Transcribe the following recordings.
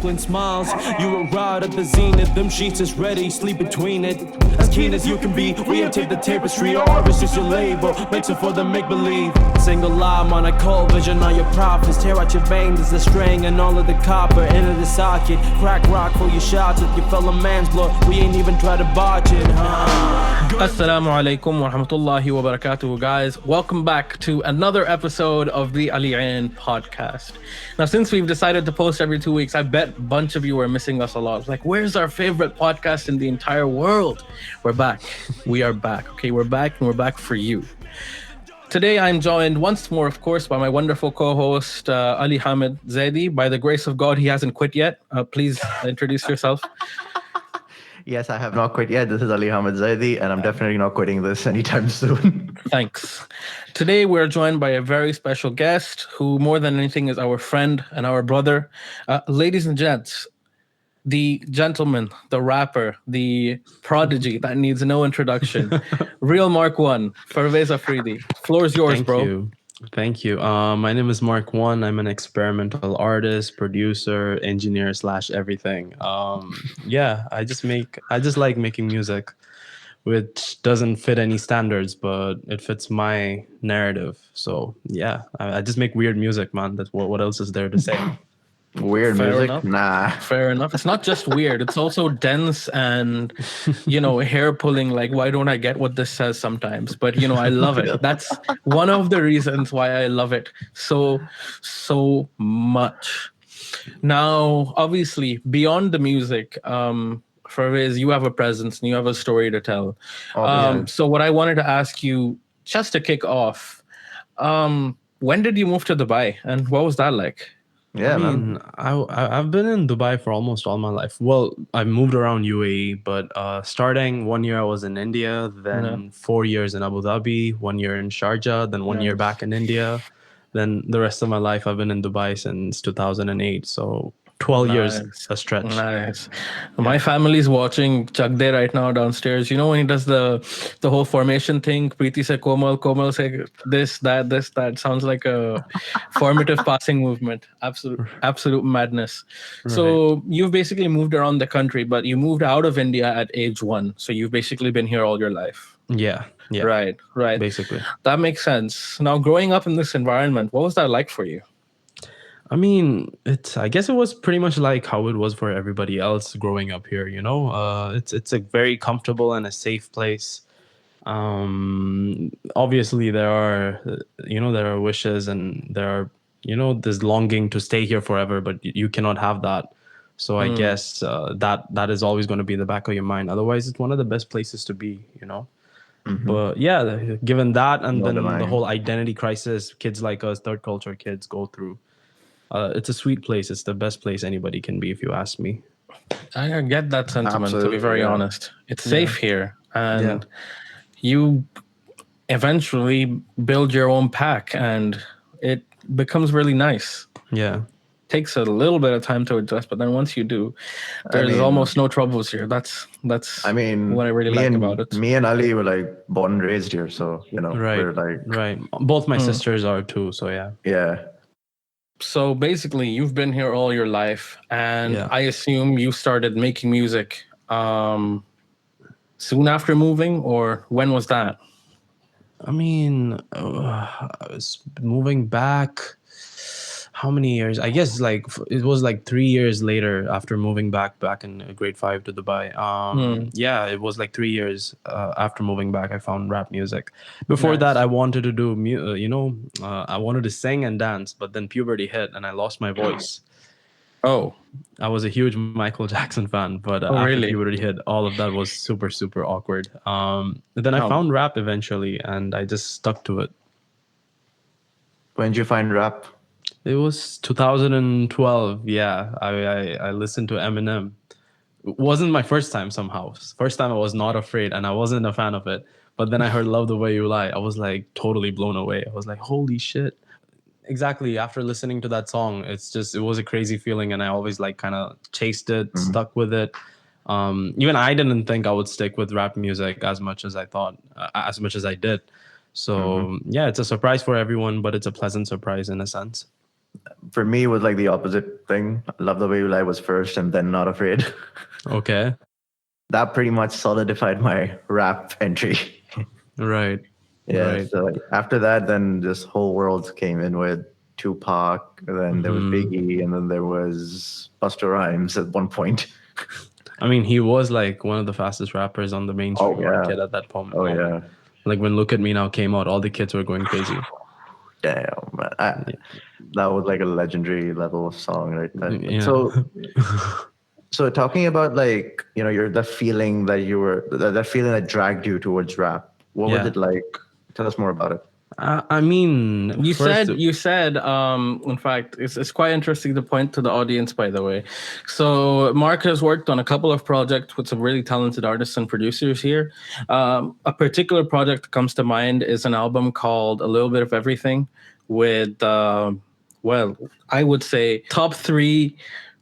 twinkling smiles. You arrive at the zenith, them sheets is ready, sleep between it. As keen as you can be, we have taped the tapestry. Or it's just your label, makes it for the make-believe. Single line on a cold vision on your prophets. Tear out your veins as a string and all of the copper into the socket. Crack rock for your shots with your fellow man's blood. We ain't even try to botch it, Assalamu alaikum wa rahmatullahi wa barakatuh, guys. Welcome back to another episode of the A.k.a. podcast. Now, since we've decided to post every 2 weeks, I bet a bunch of you are missing us a lot. Like, where's our favorite podcast in the entire world? We're back. We are back. Okay, we're back, and we're back for you. Today, I'm joined once more, of course, by my wonderful co-host, Ali Hamid Zaidi. By the grace of God, he hasn't quit yet. Please introduce yourself. Yes, I have not quit yet. This is Ali Hamid Zaidi, and I'm definitely not quitting this anytime soon. Thanks. Today, we're joined by a very special guest who, more than anything, is our friend and our brother. Ladies and gents, the gentleman, the rapper, the prodigy that needs no introduction, real Mark One, Farvez Afridi. Floor's yours, bro. Thank you. My name is Mark One. I'm an experimental artist, producer, engineer / everything. I just like making music, which doesn't fit any standards, but it fits my narrative. So yeah, I just make weird music, man. That's what else is there to say? Weird Fair music? enough. Nah. Fair enough. It's not just weird. It's also dense and, hair pulling. Like, why don't I get what this says sometimes? But, I love it. That's one of the reasons why I love it so much. Now, obviously, beyond the music, Farvez, you have a presence and you have a story to tell. So what I wanted to ask you, just to kick off, when did you move to Dubai and what was that like? Yeah, man. I've been in Dubai for almost all my life. Well, I moved around U.A.E, but starting 1 year I was in India, then 4 years in Abu Dhabi, 1 year in Sharjah, then 1 year back in India. Then the rest of my life I've been in Dubai since 2008. So 12 years a stretch. Nice. My family's watching Chakde right now downstairs. You know when he does the whole formation thing? Preeti say Komal say this, that. Sounds like a formative passing movement. Absolute madness. Right. So you've basically moved around the country, but you moved out of India at age 1. So you've basically been here all your life. Yeah. Right. Basically. That makes sense. Now, growing up in this environment, what was that like for you? I mean, I guess it was pretty much like how it was for everybody else growing up here, It's a very comfortable and a safe place. Obviously there are wishes and there are, this longing to stay here forever, but you cannot have that. So I guess that is always going to be in the back of your mind. Otherwise, it's one of the best places to be, Mm-hmm. But yeah, given that and then the whole identity crisis kids like us, third culture kids go through, it's a sweet place. It's the best place anybody can be, if you ask me. I get that sentiment, to be very honest. It's safe here. And you eventually build your own pack and it becomes really nice. Yeah. Takes a little bit of time to adjust, but then once you do, there's almost no troubles here. That's what I really like about it. Me and Ali were like born and raised here, so we're like right. Both my sisters are too, so yeah. Yeah. So basically, you've been here all your life, and I assume you started making music soon after moving, or when was that? I mean, moving back. How many years? I guess it was 3 years later after moving back in grade 5 to Dubai. Yeah, it was 3 years after moving back. I found rap music. Before that, I wanted to do, I wanted to sing and dance, but then puberty hit and I lost my voice. Oh, I was a huge Michael Jackson fan, but after puberty hit, all of that was super, super awkward. Then I found rap eventually and I just stuck to it. When did you find rap? It was 2012. Yeah, I listened to Eminem. It wasn't my first time somehow. First time I was not afraid and I wasn't a fan of it. But then I heard Love the Way You Lie. I was totally blown away. I was like, holy shit. Exactly. After listening to that song, it was a crazy feeling. And I always kind of chased it, stuck with it. Even I didn't think I would stick with rap music as much as I thought, as much as I did. So yeah, it's a surprise for everyone, but it's a pleasant surprise in a sense. For me, it was like the opposite thing. Love the Way You Lie was first, and then Not Afraid. Okay. That pretty much solidified my rap entry. Right. Yeah. Right. So like, after that, then this whole world came in with Tupac. Then there was Biggie, and then there was Busta Rhymes at one point. I mean, he was like one of the fastest rappers on the mainstream Oh yeah. market at that Oh yeah. Like when Look at Me Now came out, all the kids were going crazy. Damn, man. That was like a legendary level of song right there. Yeah. So talking about like, the feeling that you were, that feeling that dragged you towards rap. What was Yeah. it like? Tell us more about it. I mean, You first, said in fact it's quite interesting to point to the audience, by the way. So Mark has worked on a couple of projects with some really talented artists and producers here. A particular project that comes to mind is an album called A Little Bit of Everything with well, I would say top 3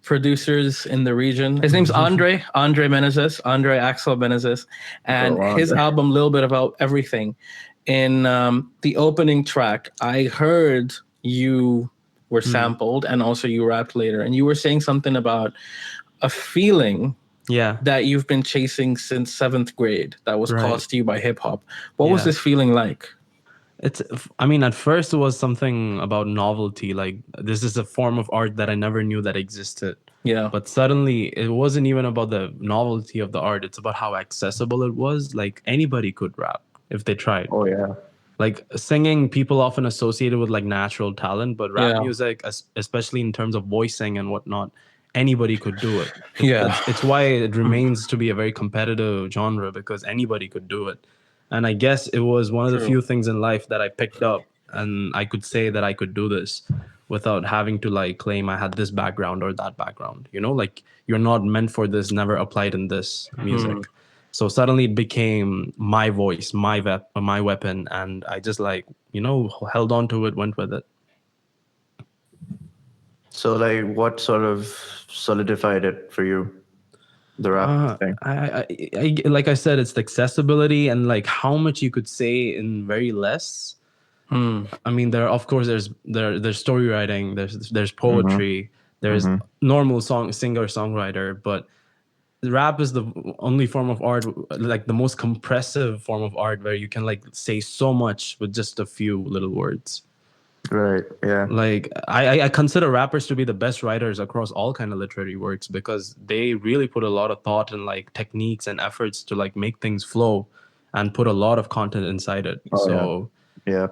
producers in the region. His name's Andre Menezes, Andre Axel Menezes, and his album Little Bit About Everything. In the opening track, I heard you were sampled and also you rapped later, and you were saying something about a feeling that you've been chasing since 7th grade that was caused to you by hip hop. What was this feeling like? I mean, at first it was something about novelty. Like, this is a form of art that I never knew that existed. Yeah. But suddenly it wasn't even about the novelty of the art. It's about how accessible it was. Like, anybody could rap if they tried. Oh yeah. Like, singing, people often associate it with like natural talent, but rap music, especially in terms of voicing and whatnot, anybody could do it. It's why it remains to be a very competitive genre, because anybody could do it. And I guess it was one of the few things in life that I picked up, and I could say that I could do this without having to like claim I had this background or that background. Like, you're not meant for this, never applied in this music. So suddenly it became my voice, my weapon, and I just like, held on to it, went with it. So like, what sort of solidified it for you? The rap thing. I like I said, it's the accessibility and like how much you could say in very less. I mean, of course there's story writing, there's poetry, there's normal singer songwriter, but rap is the only form of art, like the most compressive form of art, where you can like say so much with just a few little words. Right. Yeah. Like I consider rappers to be the best writers across all kind of literary works, because they really put a lot of thought and like techniques and efforts to like make things flow and put a lot of content inside it.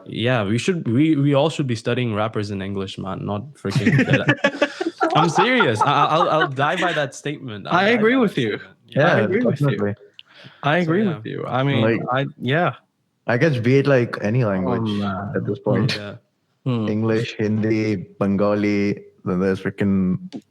Yeah, we all should be studying rappers in English, man, not freaking I'm serious. I'll die by that statement. I agree with you. Yeah, I agree definitely. with you. I agree with you. I mean, I guess be it like any language at this point. Yeah. English, Hindi, Bengali, then there's freaking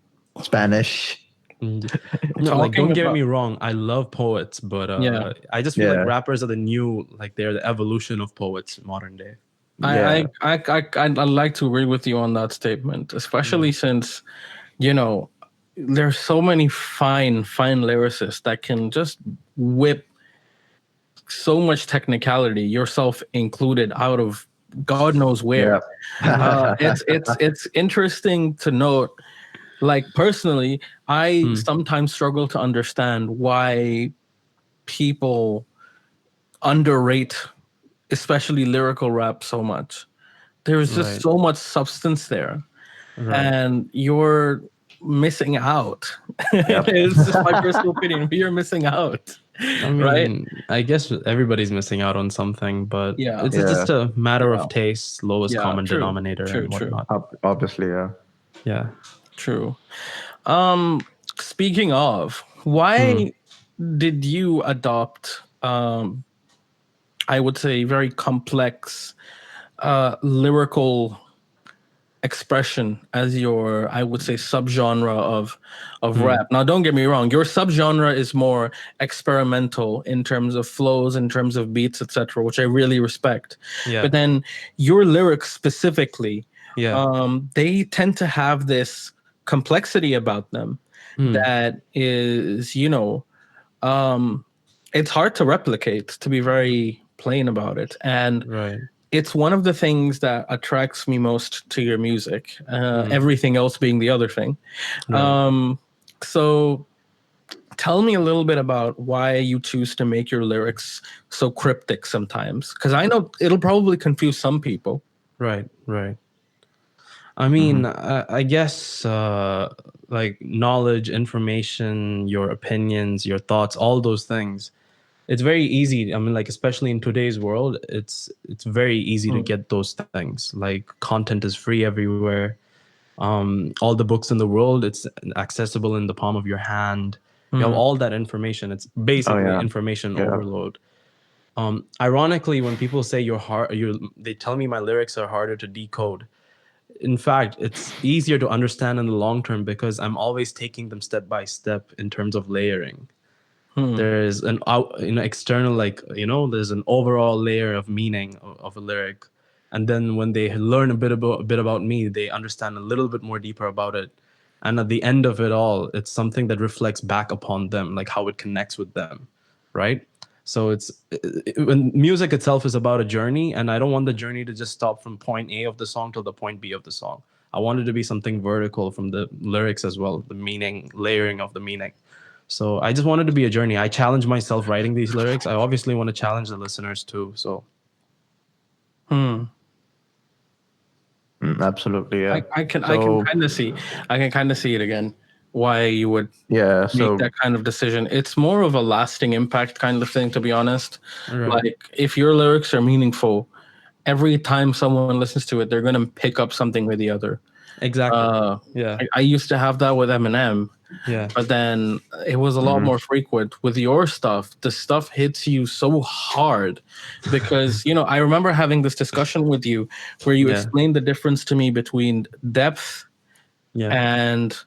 Spanish. No, like, don't get me wrong, I love poets, but I just feel like rappers are the new, like, they're the evolution of poets in modern day. I'd like to agree with you on that statement, especially since, there's so many fine lyricists that can just whip so much technicality, yourself included, out of God knows where. It's interesting to note. Like, personally, I sometimes struggle to understand why people underrate, especially lyrical rap, so much. There's just so much substance there, and you're missing out. It's just my personal opinion. You're missing out. I mean, I guess everybody's missing out on something, but it's just a matter of taste, lowest common denominator, and whatnot. Obviously, yeah. True. Speaking of, why did you adopt, I would say, very complex lyrical expression as your, I would say, subgenre of rap? Now, don't get me wrong, your subgenre is more experimental in terms of flows, in terms of beats, etc., which I really respect. But then your lyrics specifically, they tend to have this complexity about them that is, it's hard to replicate, to be very plain about it. And it's one of the things that attracts me most to your music. Everything else being the other thing. Right. So tell me a little bit about why you choose to make your lyrics so cryptic sometimes, because I know it'll probably confuse some people. Right. Right. I mean, I guess like knowledge, information, your opinions, your thoughts, all those things. It's very easy. I mean, like especially in today's world, it's very easy to get those things. Like content is free everywhere. All the books in the world, it's accessible in the palm of your hand. You have all that information. It's Oh basically yeah. information Yeah. overload. Ironically, when people say they tell me my lyrics are harder to decode. In fact, it's easier to understand in the long term because I'm always taking them step by step in terms of layering. There's an external, like, there's an overall layer of meaning of a lyric, and then when they learn a bit about me, they understand a little bit more deeper about it, and at the end of it all, it's something that reflects back upon them, like how it connects with them, right? So when music itself is about a journey, and I don't want the journey to just stop from point A of the song to the point B of the song. I want it to be something vertical from the lyrics as well, the meaning, layering of the meaning. So I just wanted to be a journey. I challenge myself writing these lyrics. I obviously want to challenge the listeners too. So Absolutely, yeah. I can So kind of see, it again, why you would yeah, make so that kind of decision. It's more of a lasting impact kind of thing, to be honest. Right. Like if your lyrics are meaningful, every time someone listens to it, they're gonna pick up something with the other. Exactly. Yeah. I used to have that with Eminem, Yeah. but then it was a lot more frequent. With your stuff, the stuff hits you so hard because, I remember having this discussion with you where you Yeah. explained the difference to me between depth Yeah. and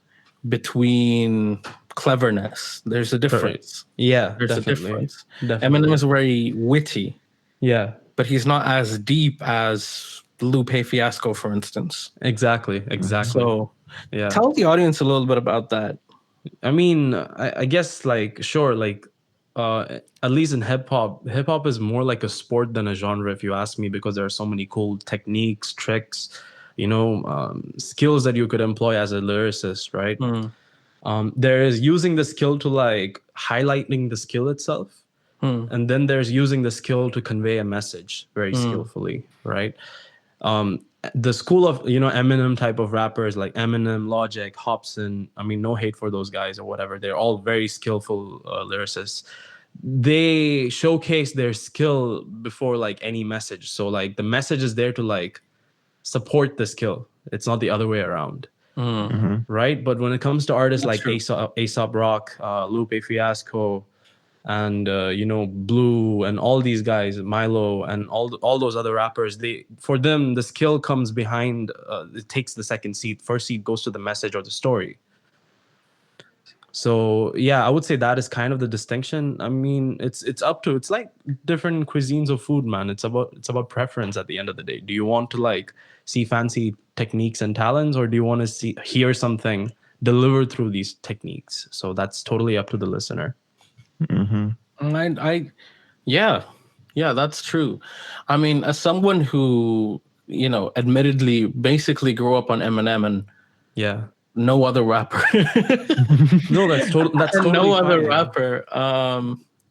between cleverness. There's a difference. Yeah. There's a Definitely. difference. Definitely. Eminem is very witty, Yeah. but he's not as deep as Lupe Fiasco, for instance. Exactly. So Yeah. tell the audience a little bit about that. I mean, I guess like sure, like at least in hip hop is more like a sport than a genre, if you ask me, because there are so many cool techniques, tricks, skills that you could employ as a lyricist, right? There is using the skill to like highlighting the skill itself, and then there's using the skill to convey a message very skillfully, right? The school of Eminem type of rappers like Eminem, Logic, Hobson. I mean, no hate for those guys or whatever. They're all very skillful lyricists. They showcase their skill before like any message. So like the message is there to like support the skill. It's not the other way around. Right? But when it comes to artists like Aesop Rock, Lupe Fiasco, and Blue, and all these guys, Milo, and all those other rappers, for them the skill comes behind. It takes the second seat. First seat goes to the message or the story. So yeah, I would say that is kind of the distinction. I mean, it's like different cuisines of food, man. It's about preference at the end of the day. Do you want to like see fancy techniques and talents, or do you want to hear something delivered through these techniques? So that's totally up to the listener. Yeah, that's true. I mean, as someone who, admittedly basically grew up on Eminem and Yeah. no other rapper. No, that's totally no fine, other yeah. rapper.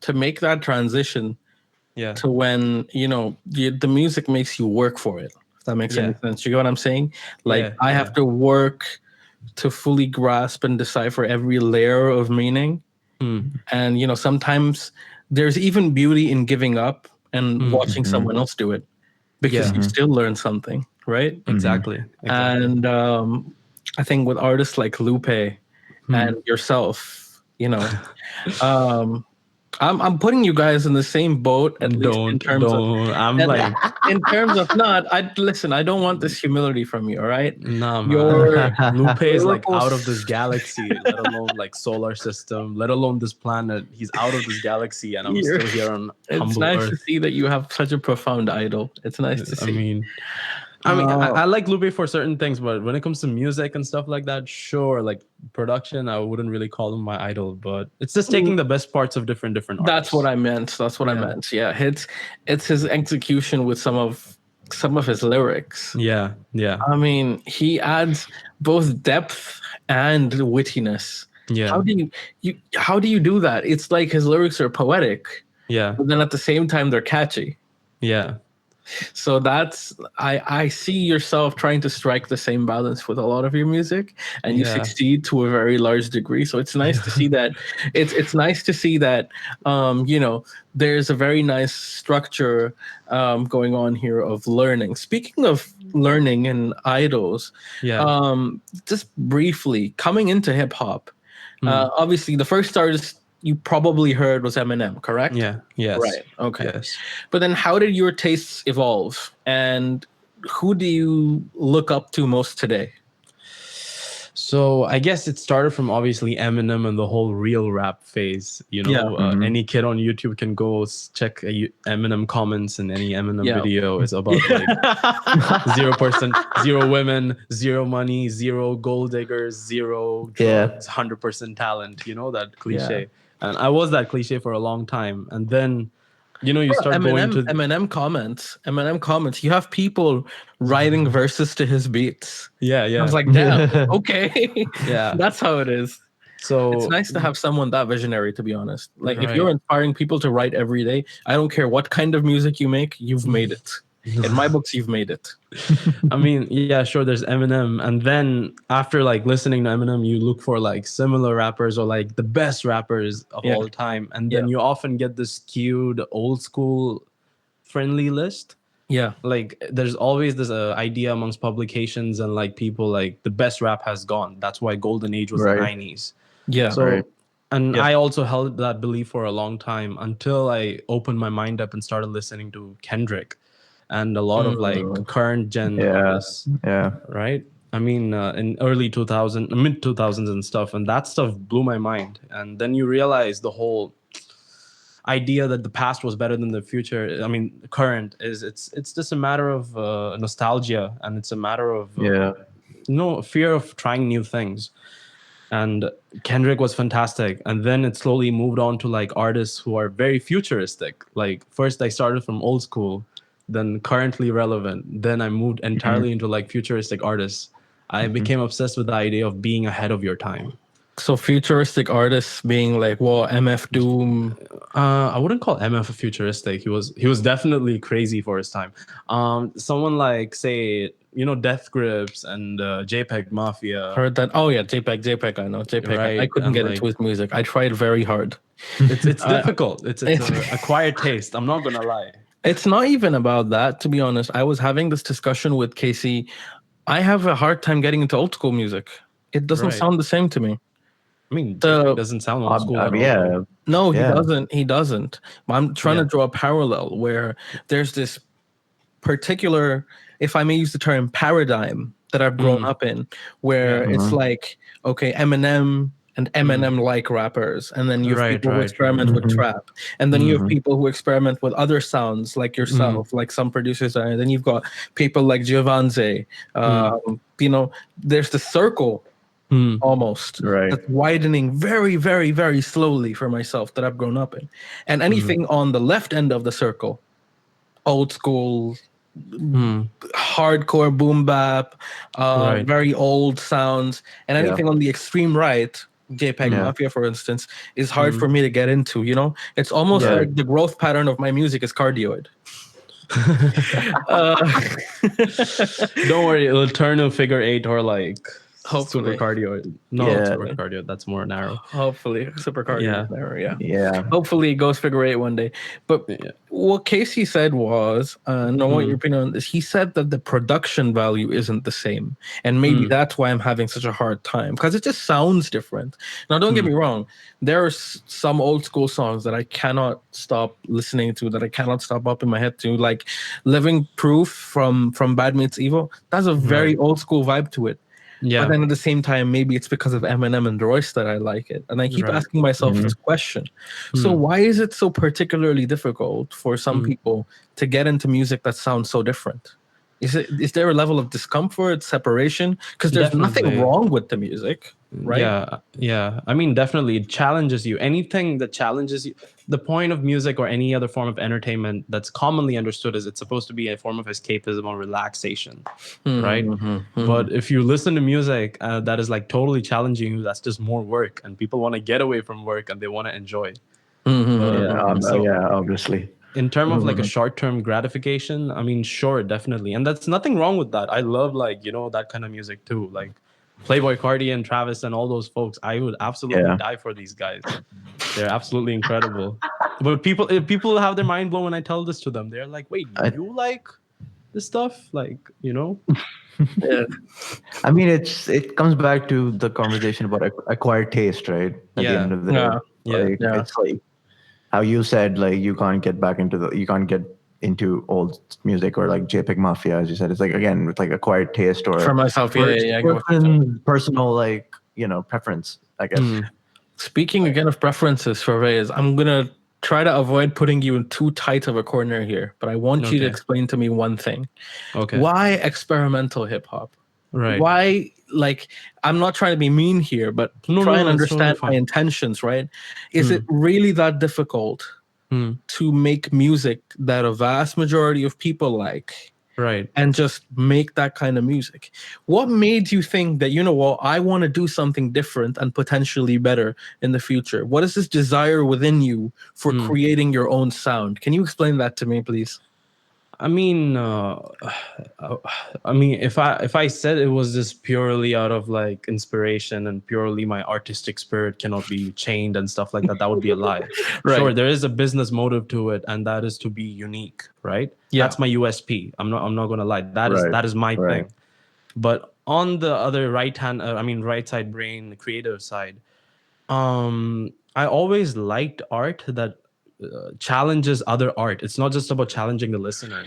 To make that transition Yeah. to when, the music makes you work for it. If that makes any sense. You get what I'm saying? Like Yeah, I have to work to fully grasp and decipher every layer of meaning. And sometimes there's even beauty in giving up and watching someone else do it, because you still learn something, right? Exactly. And I think with artists like Lupe and yourself, I'm putting you guys in the same boat, at least in terms of. I'm like, in terms of not. I don't want this humility from you. All right. nah, man. Your Lupe is like lyrical out of this galaxy, let alone like solar system, let alone this planet. He's out of this galaxy, and I'm still here on It's humble nice Earth. to see that you have such a profound idol. It's nice to see. I like Lupe for certain things, but when it comes to music and stuff like that, sure, like production, I wouldn't really call him my idol, but it's just taking the best parts of different artists. That's what I meant. Yeah, it's his execution with some of some of his lyrics. Yeah, yeah, I mean, he adds both depth and wittiness. yeah, How do you do that? It's like his lyrics are poetic, yeah, but then at the same time they're catchy. yeah. So that's I see yourself trying to strike the same balance with a lot of your music, and you Yeah. succeed to a very large degree. So it's nice to see that. It's nice to see that there's a very nice structure going on here of learning. Speaking of learning and idols, Yeah. just briefly coming into hip hop. Obviously, the first artist you probably heard was Eminem, correct? Yeah. Yes. Right. Okay. Yes. But then how did your tastes evolve? And who do you look up to most today? So I guess it started from obviously Eminem and the whole real rap phase. You know, Yeah. any kid on YouTube can go check Eminem comments and any Eminem Yeah. video is about like 0%, 0 women, 0 money, 0 gold diggers, 0 drugs, 100% talent. You know, that cliche. And I was that cliche for a long time. And then, you know, you start going to Eminem comments. You have people writing verses to his beats. Yeah. I was like, damn, okay. Yeah. That's how it is. So it's nice to have someone that visionary, to be honest. Like, if Right. you're inspiring people to write every day, I don't care what kind of music you make, you've made it. In my books, you've made it. I mean, yeah, sure, there's Eminem. And then after like listening to Eminem, you look for like similar rappers or like the best rappers of all time. And then you often get this skewed old school friendly list. Yeah. Like there's always this idea amongst publications and like people like the best rap has gone. That's why golden age was the 90s. Yeah. So I also held that belief for a long time until I opened my mind up and started listening to Kendrick and a lot of like current gen artists. Yeah. Right. I mean, in early 2000, mid 2000s and stuff, and that stuff blew my mind. And then you realize the whole idea that the past was better than the future. I mean, current is it's just a matter of nostalgia, and it's a matter of fear of trying new things. And Kendrick was fantastic, and then it slowly moved on to like artists who are very futuristic. Like first I started from old school, then currently relevant, then I moved entirely into like futuristic artists. I became obsessed with the idea of being ahead of your time. So futuristic artists being like, well, MF Doom. I wouldn't call MF futuristic. He was definitely crazy for his time. Someone like, say, you know, Death Grips and JPEG Mafia. Heard that? Oh yeah, JPEG. I know JPEG. Right, I couldn't and get like, into his music. I tried very hard. It's difficult. It's an acquired taste. I'm not gonna lie. It's not even about that, to be honest. I was having this discussion with Casey. I have a hard time getting into old school music. It doesn't sound the same to me. I mean, it doesn't sound old school at all. No, he doesn't. He doesn't. I'm trying to draw a parallel where there's this particular, if I may use the term, paradigm that I've grown up in, where it's like, okay, Eminem and Eminem-like rappers, and then you have people who experiment with trap, and then you have people who experiment with other sounds, like yourself, like some producers are, and then you've got people like Giovanze. You know, there's the circle. Almost that's widening very, very, very slowly for myself that I've grown up in. And anything on the left end of the circle, old school, hardcore boom bap, very old sounds, and anything on the extreme right, JPEG Mafia, for instance, is hard for me to get into. You know, it's almost like the growth pattern of my music is cardioid. Don't worry, it'll turn to figure 8 or like hopefully super cardio. Super cardio, that's more narrow. Hopefully super cardio is narrow. Yeah. Hopefully it goes figure 8 one day. But what Casey said was, know what your opinion on this, he said that the production value isn't the same, and maybe that's why I'm having such a hard time, because it just sounds different. Now don't get me wrong, there are some old school songs that I cannot stop listening to, that I cannot stop up in my head to, like Living Proof from Bad Meets Evil. That's a very old school vibe to it. Yeah. But then at the same time, maybe it's because of Eminem and Royce that I like it. And I keep asking myself this question. So why is it so particularly difficult for some people to get into music that sounds so different? Is there a level of discomfort, separation? Because there's nothing wrong with the music. right? Yeah. I mean, definitely it challenges you. Anything that challenges you. The point of music or any other form of entertainment that's commonly understood is it's supposed to be a form of escapism or relaxation, right? But if you listen to music that is like totally challenging you, that's just more work, and people want to get away from work and they want to enjoy. So Yeah, obviously. in terms of like a short-term gratification, I mean, sure, definitely, and that's nothing wrong with that. I love, like, that kind of music too, like Playboy Cardi and Travis and all those folks. I would absolutely die for these guys. They're absolutely incredible. But if people have their mind blown when I tell this to them. They're like, wait, you like this stuff, like, Yeah. I mean, it comes back to the conversation about acquired taste, right? At the end of the day, it's like how you said, like, you can't get into old music or like JPEG Mafia, as you said. It's like, again, it's like acquired taste or For myself, personal, like, preference, I guess. Speaking again of preferences, Farvez, I'm gonna try to avoid putting you in too tight of a corner here, but I want you to explain to me one thing. Okay. Why experimental hip hop? Right. Why, like, I'm not trying to be mean here, but try and understand my intentions, right? Is it really that difficult to make music that a vast majority of people like? Right. And just make that kind of music. What made you think that, I want to do something different and potentially better in the future? What is this desire within you for creating your own sound? Can you explain that to me, please? I mean, if I said it was just purely out of like inspiration and purely my artistic spirit cannot be chained and stuff like that, that would be a lie. Right. Sure, there is a business motive to it, and that is to be unique, right? Yeah. That's my USP. I'm not gonna lie. That is my thing. But on the other right side brain, the creative side, I always liked art that challenges other art. It's not just about challenging the listener,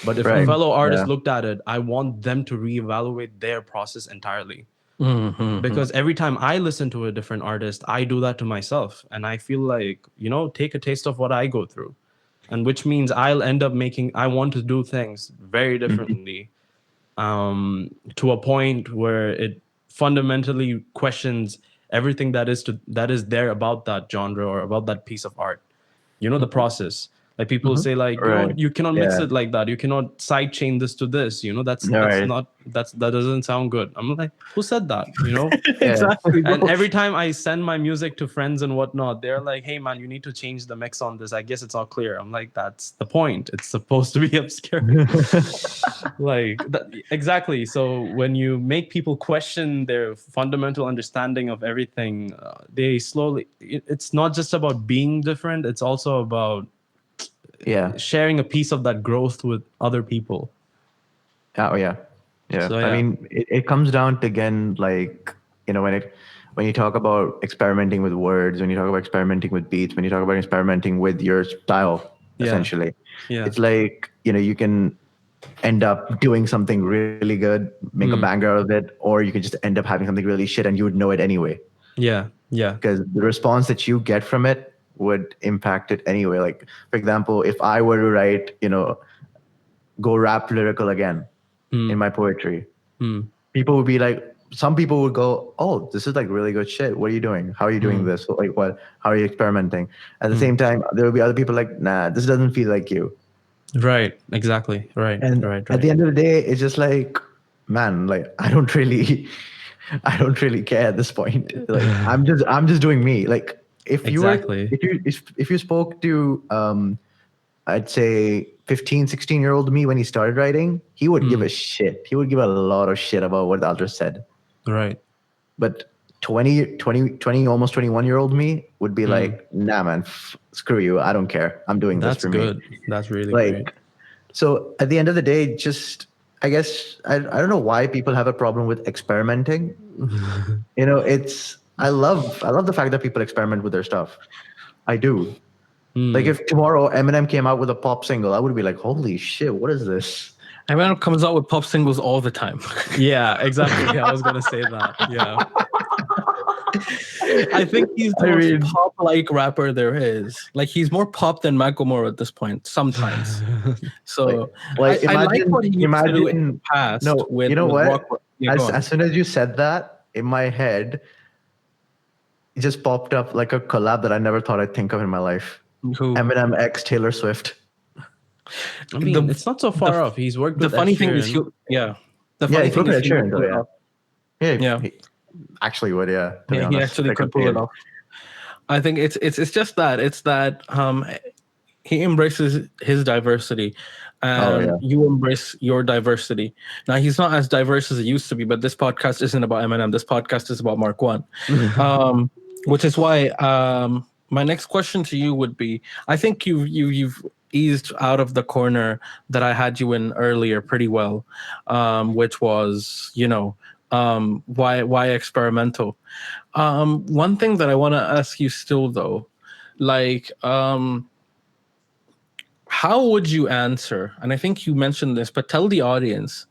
but if a fellow artist looked at it, I want them to reevaluate their process entirely. Because every time I listen to a different artist, I do that to myself, and I feel like, take a taste of what I go through, and which means I'll end up I want to do things very differently, to a point where it fundamentally questions everything that is there about that genre or about that piece of art. The process. Like people say, like, you cannot mix it like that. You cannot sidechain this to this. That doesn't sound good. I'm like, who said that? Exactly. And every time I send my music to friends and whatnot, they're like, hey man, you need to change the mix on this. I guess it's all clear. I'm like, that's the point. It's supposed to be obscure. Exactly. So when you make people question their fundamental understanding of everything, they slowly, it's not just about being different. It's also about sharing a piece of that growth with other people. So, I mean, it comes down to, again, like, when you talk about experimenting with words, when you talk about experimenting with beats, when you talk about experimenting with your style, essentially, it's like, you can end up doing something really good, make a banger out of it, or you can just end up having something really shit and you would know it anyway. Because the response that you get from it would impact it anyway. Like, for example, if I were to write, go rap lyrical again in my poetry, people would be like, some people would go, oh, this is like really good shit. What are you doing? How are you doing this? Like, how are you experimenting? At the same time, there will be other people like, nah, this doesn't feel like you. Right. Exactly. Right. And at the end of the day, it's just like, man, like, I don't really care at this point. Like, I'm just doing me. Like, if you spoke to, I'd say 15, 16-year-old me when he started writing, he would give a shit. He would give a lot of shit about what the other said. Right. But 20, almost 21-year-old me would be like, nah, man, screw you. I don't care. I'm doing this for me. That's good. That's really great. So at the end of the day, just, I guess, I don't know why people have a problem with experimenting. I love the fact that people experiment with their stuff. I do. Like, if tomorrow Eminem came out with a pop single, I would be like, holy shit, what is this? Eminem comes out with pop singles all the time. Yeah, exactly. I was gonna say that. Yeah. I think he's the most pop-like rapper there is. Like, he's more pop than Macklemore at this point, sometimes. So, like I like what he used to do in the past. No, you know what? As soon as you said that, in my head, it just popped up like a collab that I never thought I'd think of in my life. Who? Eminem X Taylor Swift. I mean, it's not so far off. He's worked The with funny Ed thing is, Sheeran. the Yeah, funny he's thing working is, at he Sharon might pull though. it off. Yeah, Yeah. He actually would. Yeah, to be Yeah, he honest, actually Like a could pull it fave. off. I think it's just that he embraces his diversity, and yeah. you embrace your diversity. Now he's not as diverse as it used to be, but this podcast isn't about Eminem. This podcast is about Mark One, which is why my next question to you would be: I think you've eased out of the corner that I had you in earlier pretty well, which was why experimental. One thing that I want to ask you still though, like how would you answer? And I think you mentioned this, but tell the audience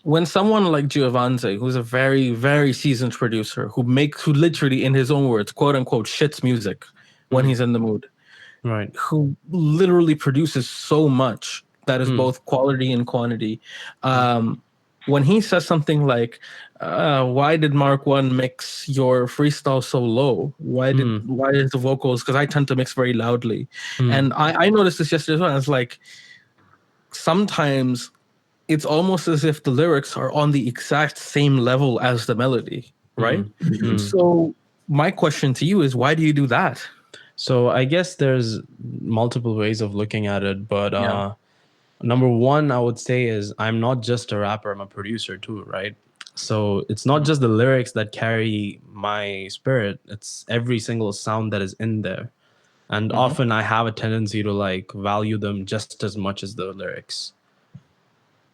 when someone like Giovanni, who's a very, very seasoned producer, who literally, in his own words, quote unquote, shits music when he's in the mood, Right. who literally produces so much that is both quality and quantity. When he says something like, why did Mark One mix your freestyle so low? Why is the vocals? Because I tend to mix very loudly. And I noticed this yesterday as well. It's like sometimes it's almost as if the lyrics are on the exact same level as the melody, right? So my question to you is, why do you do that? So I guess there's multiple ways of looking at it, but Yeah. number one, I would say is I'm not just a rapper, I'm a producer too, right? So it's not just the lyrics that carry my spirit, it's every single sound that is in there. And often I have a tendency to like value them just as much as the lyrics.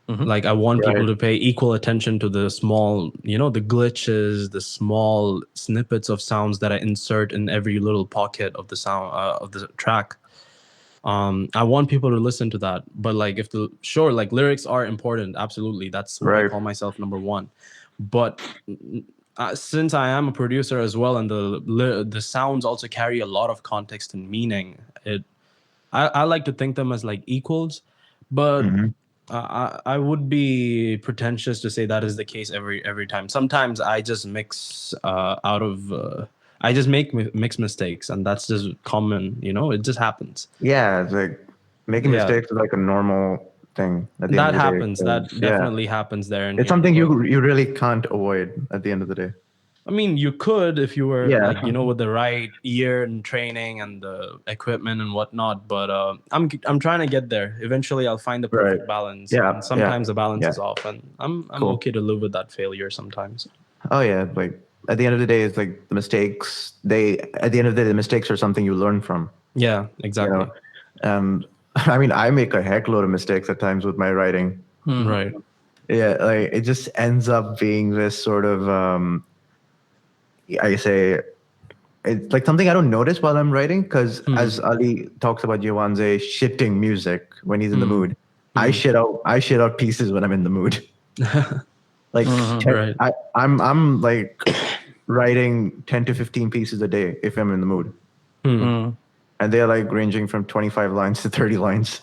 Like I want people to pay equal attention to the small, the glitches, the small snippets of sounds that I insert in every little pocket of the sound of the track. I want people to listen to that, but like like lyrics are important, absolutely. That's what I call myself number one. But since I am a producer as well, and the sounds also carry a lot of context and meaning, I like to think them as like equals, but I would be pretentious to say that is the case every time. Sometimes I just mix I just make mix mistakes, and that's just common. It just happens. Yeah, it's like making mistakes is like a normal thing at the end That of the happens. day. That definitely happens there. And It's something you really can't avoid at the end of the day. I mean, you could if you were with the right ear and training and the equipment and whatnot. But I'm trying to get there. Eventually, I'll find the perfect balance. Yeah, And sometimes the balance yeah. is off, and I'm Cool. okay to live with that failure sometimes. Oh yeah, like at the end of the day, it's like the mistakes. At the end of the day, the mistakes are something you learn from. Yeah, exactly. I mean, I make a heck load of mistakes at times with my writing. Right. Yeah, like it just ends up being this sort of I say it's like something I don't notice while I'm writing, because as Ali talks about Giovanni shitting music when he's in the mood, I shit out pieces when I'm in the mood. Like right. I'm like writing 10 to 15 pieces a day if I'm in the mood. And they're like ranging from 25 lines to 30 lines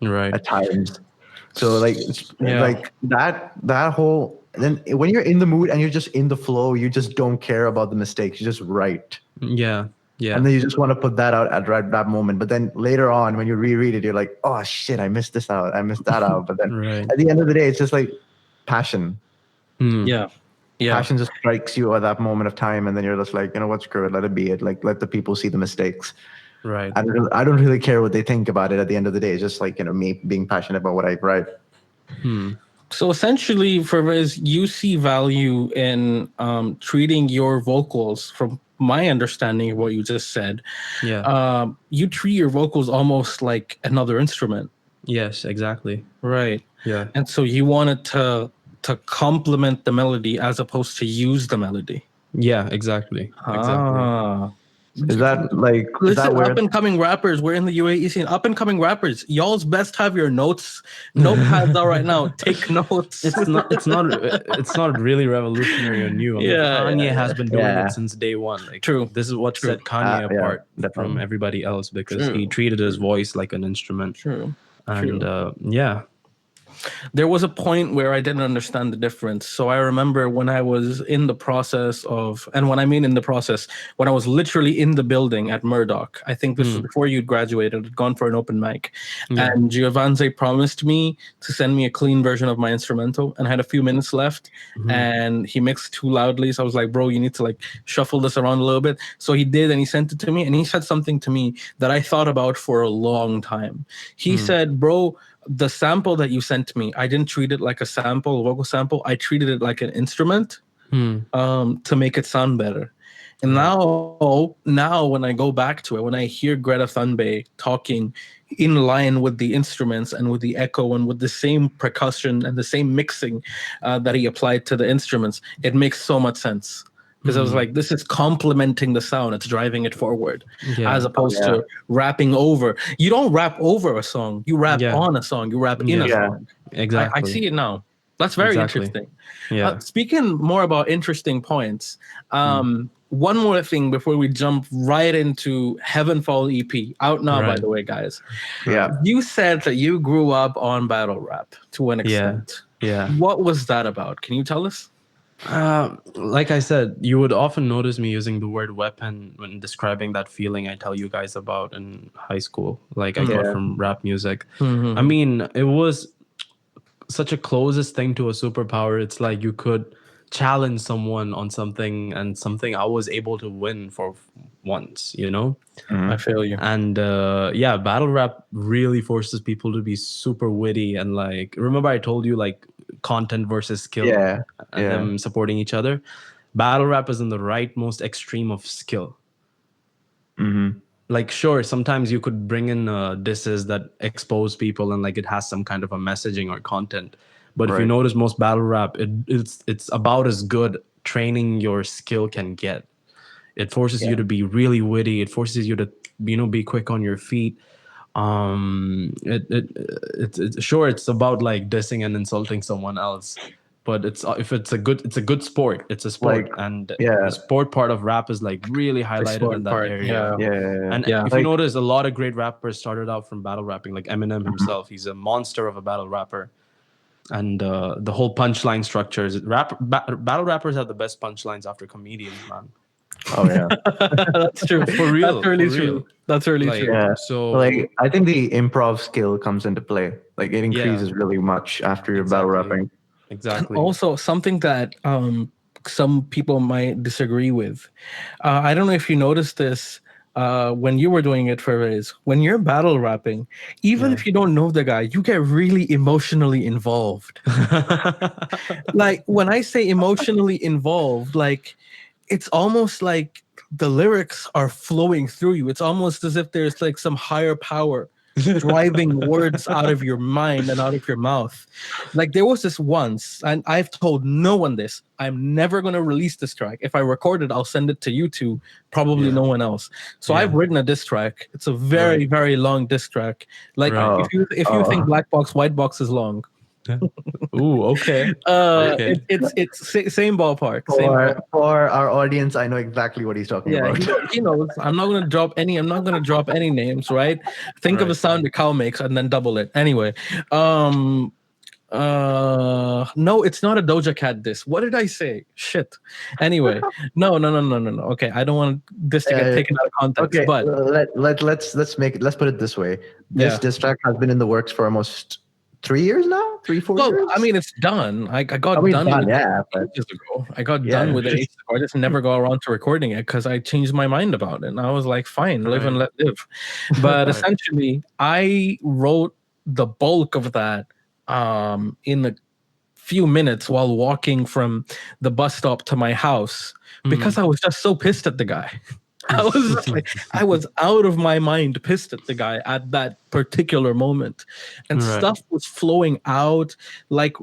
at times. So like like that whole, then when you're in the mood and you're just in the flow, you just don't care about the mistakes. You just write. Yeah. And then you just want to put that out at that moment. But then later on, when you reread it, you're like, oh shit, I missed this out. I missed that out. But then at the end of the day, it's just like passion. Yeah. Passion just strikes you at that moment of time. And then you're just like, you know what, screw it. Let it be it. Like, let the people see the mistakes. Right. I don't really care what they think about it at the end of the day. It's just like, me being passionate about what I write. So essentially, Farvez, you see value in treating your vocals, from my understanding of what you just said. Yeah. You treat your vocals almost like another instrument. Yes, exactly. Right. Yeah. And so you wanted to complement the melody as opposed to use the melody. Yeah, exactly. Is that like, listen, up and coming rappers, we're in the U.A.E scene. Up and coming rappers, y'all's best have your notepads out right now. Take notes. It's not really revolutionary or new. Kanye has been doing it since day one. Like, true. This is what set Kanye apart from everybody else, because he treated his voice like an instrument. True. And yeah. There was a point where I didn't understand the difference. So I remember when I was in the process of, and when I mean in the process, when I was literally in the building at Murdoch, I think this was before you'd graduated, had gone for an open mic. And Giovanni promised me to send me a clean version of my instrumental, and I had a few minutes left, and he mixed too loudly. So I was like, bro, you need to like shuffle this around a little bit. So he did, and he sent it to me, and he said something to me that I thought about for a long time. He said, bro, the sample that you sent me, I didn't treat it like a sample, a vocal sample. I treated it like an instrument to make it sound better. And now when I go back to it, when I hear Greta Thunberg talking in line with the instruments and with the echo and with the same percussion and the same mixing that he applied to the instruments, it makes so much sense. Because I was like, this is complementing the sound. It's driving it forward, as opposed to rapping over. You don't rap over a song. You rap on a song. You rap in a song. Exactly. I see it now. That's very interesting. Yeah. Speaking more about interesting points, one more thing before we jump right into Heavenfall EP, out now, by the way, guys. Yeah. You said that you grew up on battle rap to an extent. Yeah. What was that about? Can you tell us? Like I said, you would often notice me using the word weapon when describing that feeling I tell you guys about in high school. Like I got from rap music. I mean, it was such a closest thing to a superpower. It's like you could challenge someone on something, and something I was able to win for once, you know? I feel you. And battle rap really forces people to be super witty, and like, remember I told you like content versus skill and them supporting each other. Battle rap is in the most extreme of skill. Like, sure, sometimes you could bring in disses that expose people and like it has some kind of a messaging or content. But if you notice, most battle rap, it's about as good training your skill can get. It forces you to be really witty. It forces you to, be quick on your feet. It's about like dissing and insulting someone else, but it's a good sport. It's a sport, and the sport part of rap is like really highlighted in that area. And if you notice, a lot of great rappers started out from battle rapping. Like Eminem himself, he's a monster of a battle rapper. And the whole punchline structures, battle rappers have the best punchlines after comedians, man. Oh yeah, that's true. For real, that's really true. That's really true. Yeah. So like, I think the improv skill comes into play. Like, it increases really much after you're battle rapping. Exactly. Also, something that some people might disagree with. I don't know if you noticed this when you were doing it, Farvez. When you're battle rapping, even if you don't know the guy, you get really emotionally involved. Like, when I say emotionally involved, like, it's almost like the lyrics are flowing through you. It's almost as if there's like some higher power driving words out of your mind and out of your mouth. Like, there was this once, and I've told no one this. I'm never going to release this track. If I record it, I'll send it to you two, probably no one else. So I've written a diss track. It's a very, very long diss track. Like, if you think Black Box, White Box is long. Ooh, okay. It's same ballpark. For our audience, I know exactly what he's talking about. He knows. I'm not gonna drop any names, right? Think of a sound a cow makes and then double it. Anyway, no, it's not a Doja Cat diss. What did I say? Shit. Anyway, no. Okay, I don't want this to get taken out of context. Okay, but let's put it this way. This diss track has been in the works for almost 3 years now, 4 years. I mean, it's done. I got done with it ages ago. I got done with it ages ago. I just never got around to recording it because I changed my mind about it. And I was like, fine, live and let live. But essentially, I wrote the bulk of that in a few minutes while walking from the bus stop to my house because I was just so pissed at the guy. I was out of my mind pissed at the guy at that particular moment, and stuff was flowing out. Like,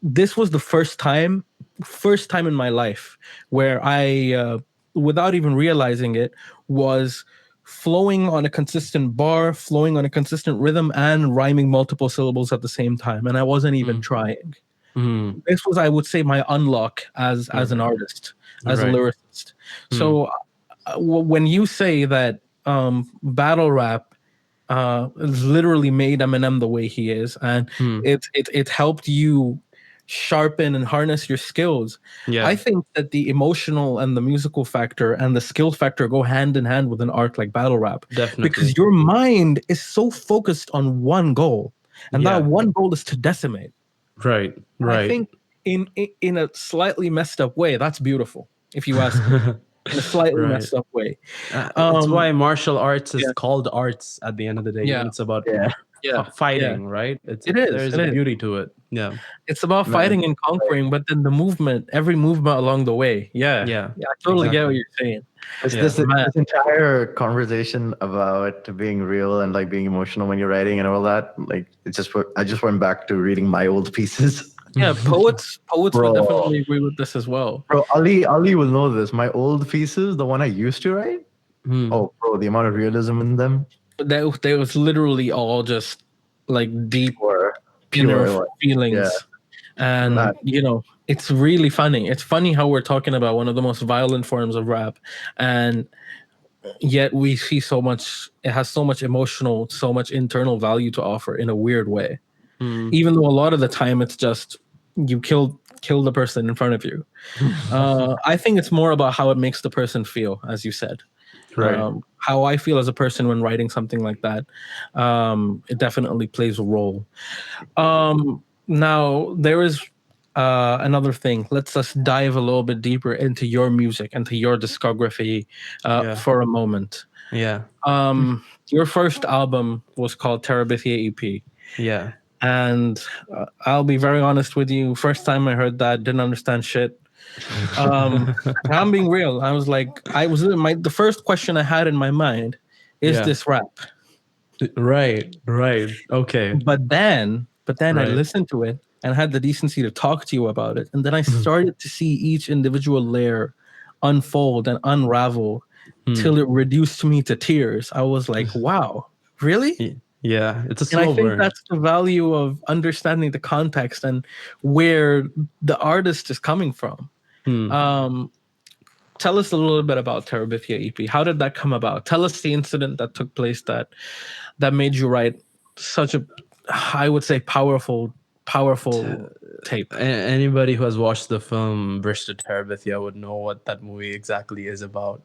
this was the first time in my life where I, without even realizing it, was flowing on a consistent bar, flowing on a consistent rhythm, and rhyming multiple syllables at the same time, and I wasn't even trying. This was, I would say, my unlock as an artist, as a lyricist. So when you say that battle rap it's literally made Eminem the way he is, and it helped you sharpen and harness your skills. Yeah. I think that the emotional and the musical factor and the skill factor go hand in hand with an art like battle rap. Definitely. Because your mind is so focused on one goal, and Yeah. that one goal is to decimate. Right. And I think in a slightly messed up way, that's beautiful, if you ask me. In a slightly Right. messed up way. It's why martial arts is called arts at the end of the day. Yeah. It's about Yeah. fighting, right? It is. There's It a is. beauty to it. Yeah. It's about fighting and conquering, but then the movement, every movement along the way. Yeah. Yeah. I totally get what you're saying. This entire conversation about being real and like being emotional when you're writing and all that, like I just went back to reading my old pieces. Yeah, poets would definitely agree with this as well. Bro, Ali will know this. My old pieces, the one I used to write. Oh, bro, the amount of realism in them. They was literally all just like deep pure feelings. And it's really funny. It's funny how we're talking about one of the most violent forms of rap, and yet we see so much. It has so much emotional, so much internal value to offer in a weird way. Even though a lot of the time it's just you kill the person in front of you. I think it's more about how it makes the person feel, as you said. Right. How I feel as a person when writing something like that, it definitely plays a role. Now there is another thing. Let's just dive a little bit deeper into your music, into your discography for a moment. Yeah. Your first album was called Terabithia EP. Yeah. And I'll be very honest with you. First time I heard that, didn't understand shit. I'm being real. I was like, the first question I had in my mind is this rap? Right. Okay. But then I listened to it and had the decency to talk to you about it. And then I started to see each individual layer unfold and unravel till it reduced me to tears. I was like, wow, really? Yeah, it's a slow burn. And I think that's the value of understanding the context and where the artist is coming from. Tell us a little bit about Terabithia EP. How did that come about? Tell us the incident that took place that made you write such a, I would say, powerful tape. Anybody who has watched the film Bridge to Terabithia would know what that movie exactly is about.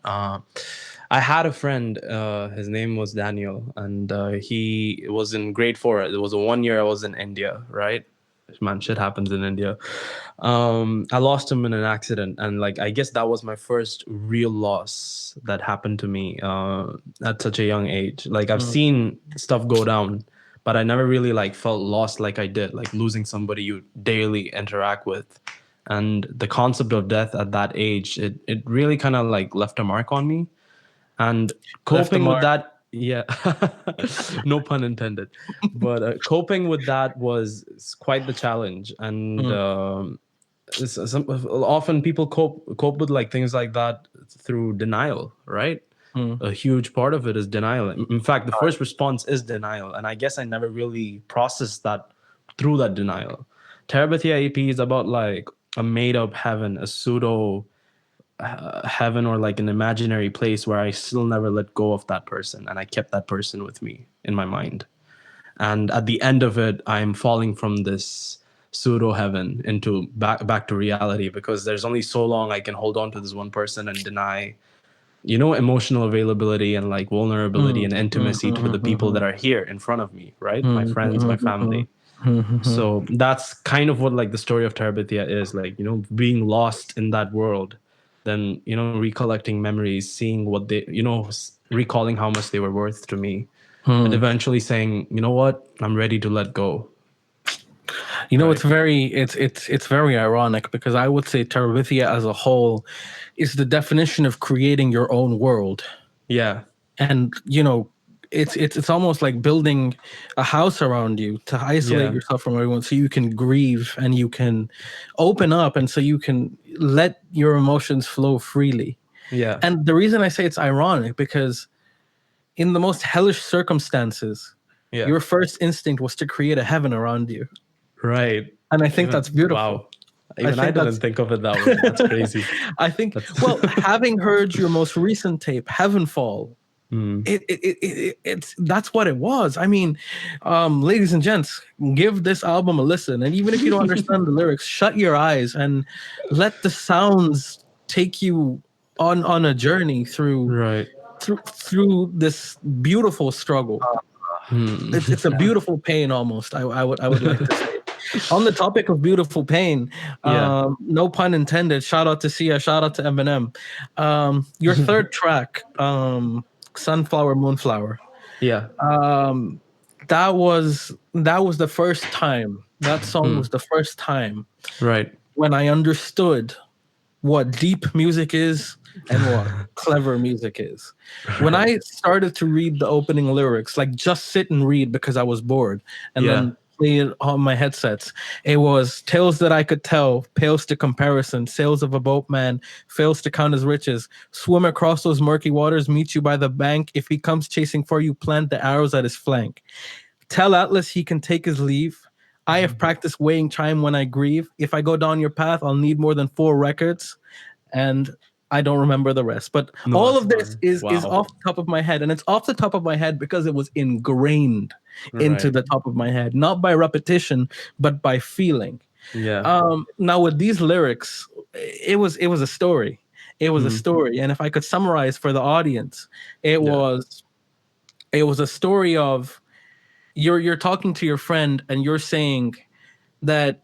I had a friend, his name was Daniel, and he was in grade 4. It was 1 year I was in India, right? Man, shit happens in India. I lost him in an accident, and like I guess that was my first real loss that happened to me at such a young age. Like I've seen stuff go down, but I never really like felt lost like I did, like losing somebody you daily interact with. And the concept of death at that age, it really kind of like left a mark on me. And coping with that, no pun intended, but coping with that was quite the challenge. And often people cope with like things like that through denial, right? A huge part of it is denial. In fact, the first response is denial, and I guess I never really processed that through that denial. Terabithia EP is about like a made-up heaven, a pseudo heaven, or like an imaginary place where I still never let go of that person, and I kept that person with me in my mind. And at the end of it, I'm falling from this pseudo heaven into back to reality, because there's only so long I can hold on to this one person and deny, emotional availability and like vulnerability and intimacy to the people that are here in front of me, right? My friends, my family. So that's kind of what like the story of Terabithia is, like, being lost in that world, then, recollecting memories, seeing what they, recalling how much they were worth to me, and eventually saying, you know what, I'm ready to let go. It's very ironic, because I would say Terabithia as a whole is the definition of creating your own world. Yeah. And, it's almost like building a house around you to isolate yourself from everyone, so you can grieve and you can open up, and so you can let your emotions flow freely. Yeah. And the reason I say it's ironic, because in the most hellish circumstances, your first instinct was to create a heaven around you. Right. And I think that's beautiful. Wow. Even I didn't think of it that way. That's crazy. I think, having heard your most recent tape, Heavenfall, It's that's what it was. I mean, ladies and gents, give this album a listen, and even if you don't understand the lyrics, shut your eyes and let the sounds take you on a journey through this beautiful struggle. It's a beautiful pain almost. I would like to say. On the topic of beautiful pain, no pun intended. Shout out to Sia. Shout out to Eminem. Your third track, Sunflower Moonflower. Yeah. That was the first time. That song was the first time. Right. When I understood what deep music is and what clever music is. When I started to read the opening lyrics, like just sit and read because I was bored, and then play it on my headsets. It was tales that I could tell, pales to comparison, sails of a boatman, fails to count his riches, swim across those murky waters, meet you by the bank. If he comes chasing for you, plant the arrows at his flank. Tell Atlas he can take his leave. I have practiced weighing time when I grieve. If I go down your path, I'll need more than 4 records. And I don't remember the rest. But all of this is off the top of my head. And it's off the top of my head because it was ingrained into the top of my head. Not by repetition, but by feeling. Yeah. Now with these lyrics, it was a story. It was a story. And if I could summarize for the audience, it was a story of you're talking to your friend and you're saying that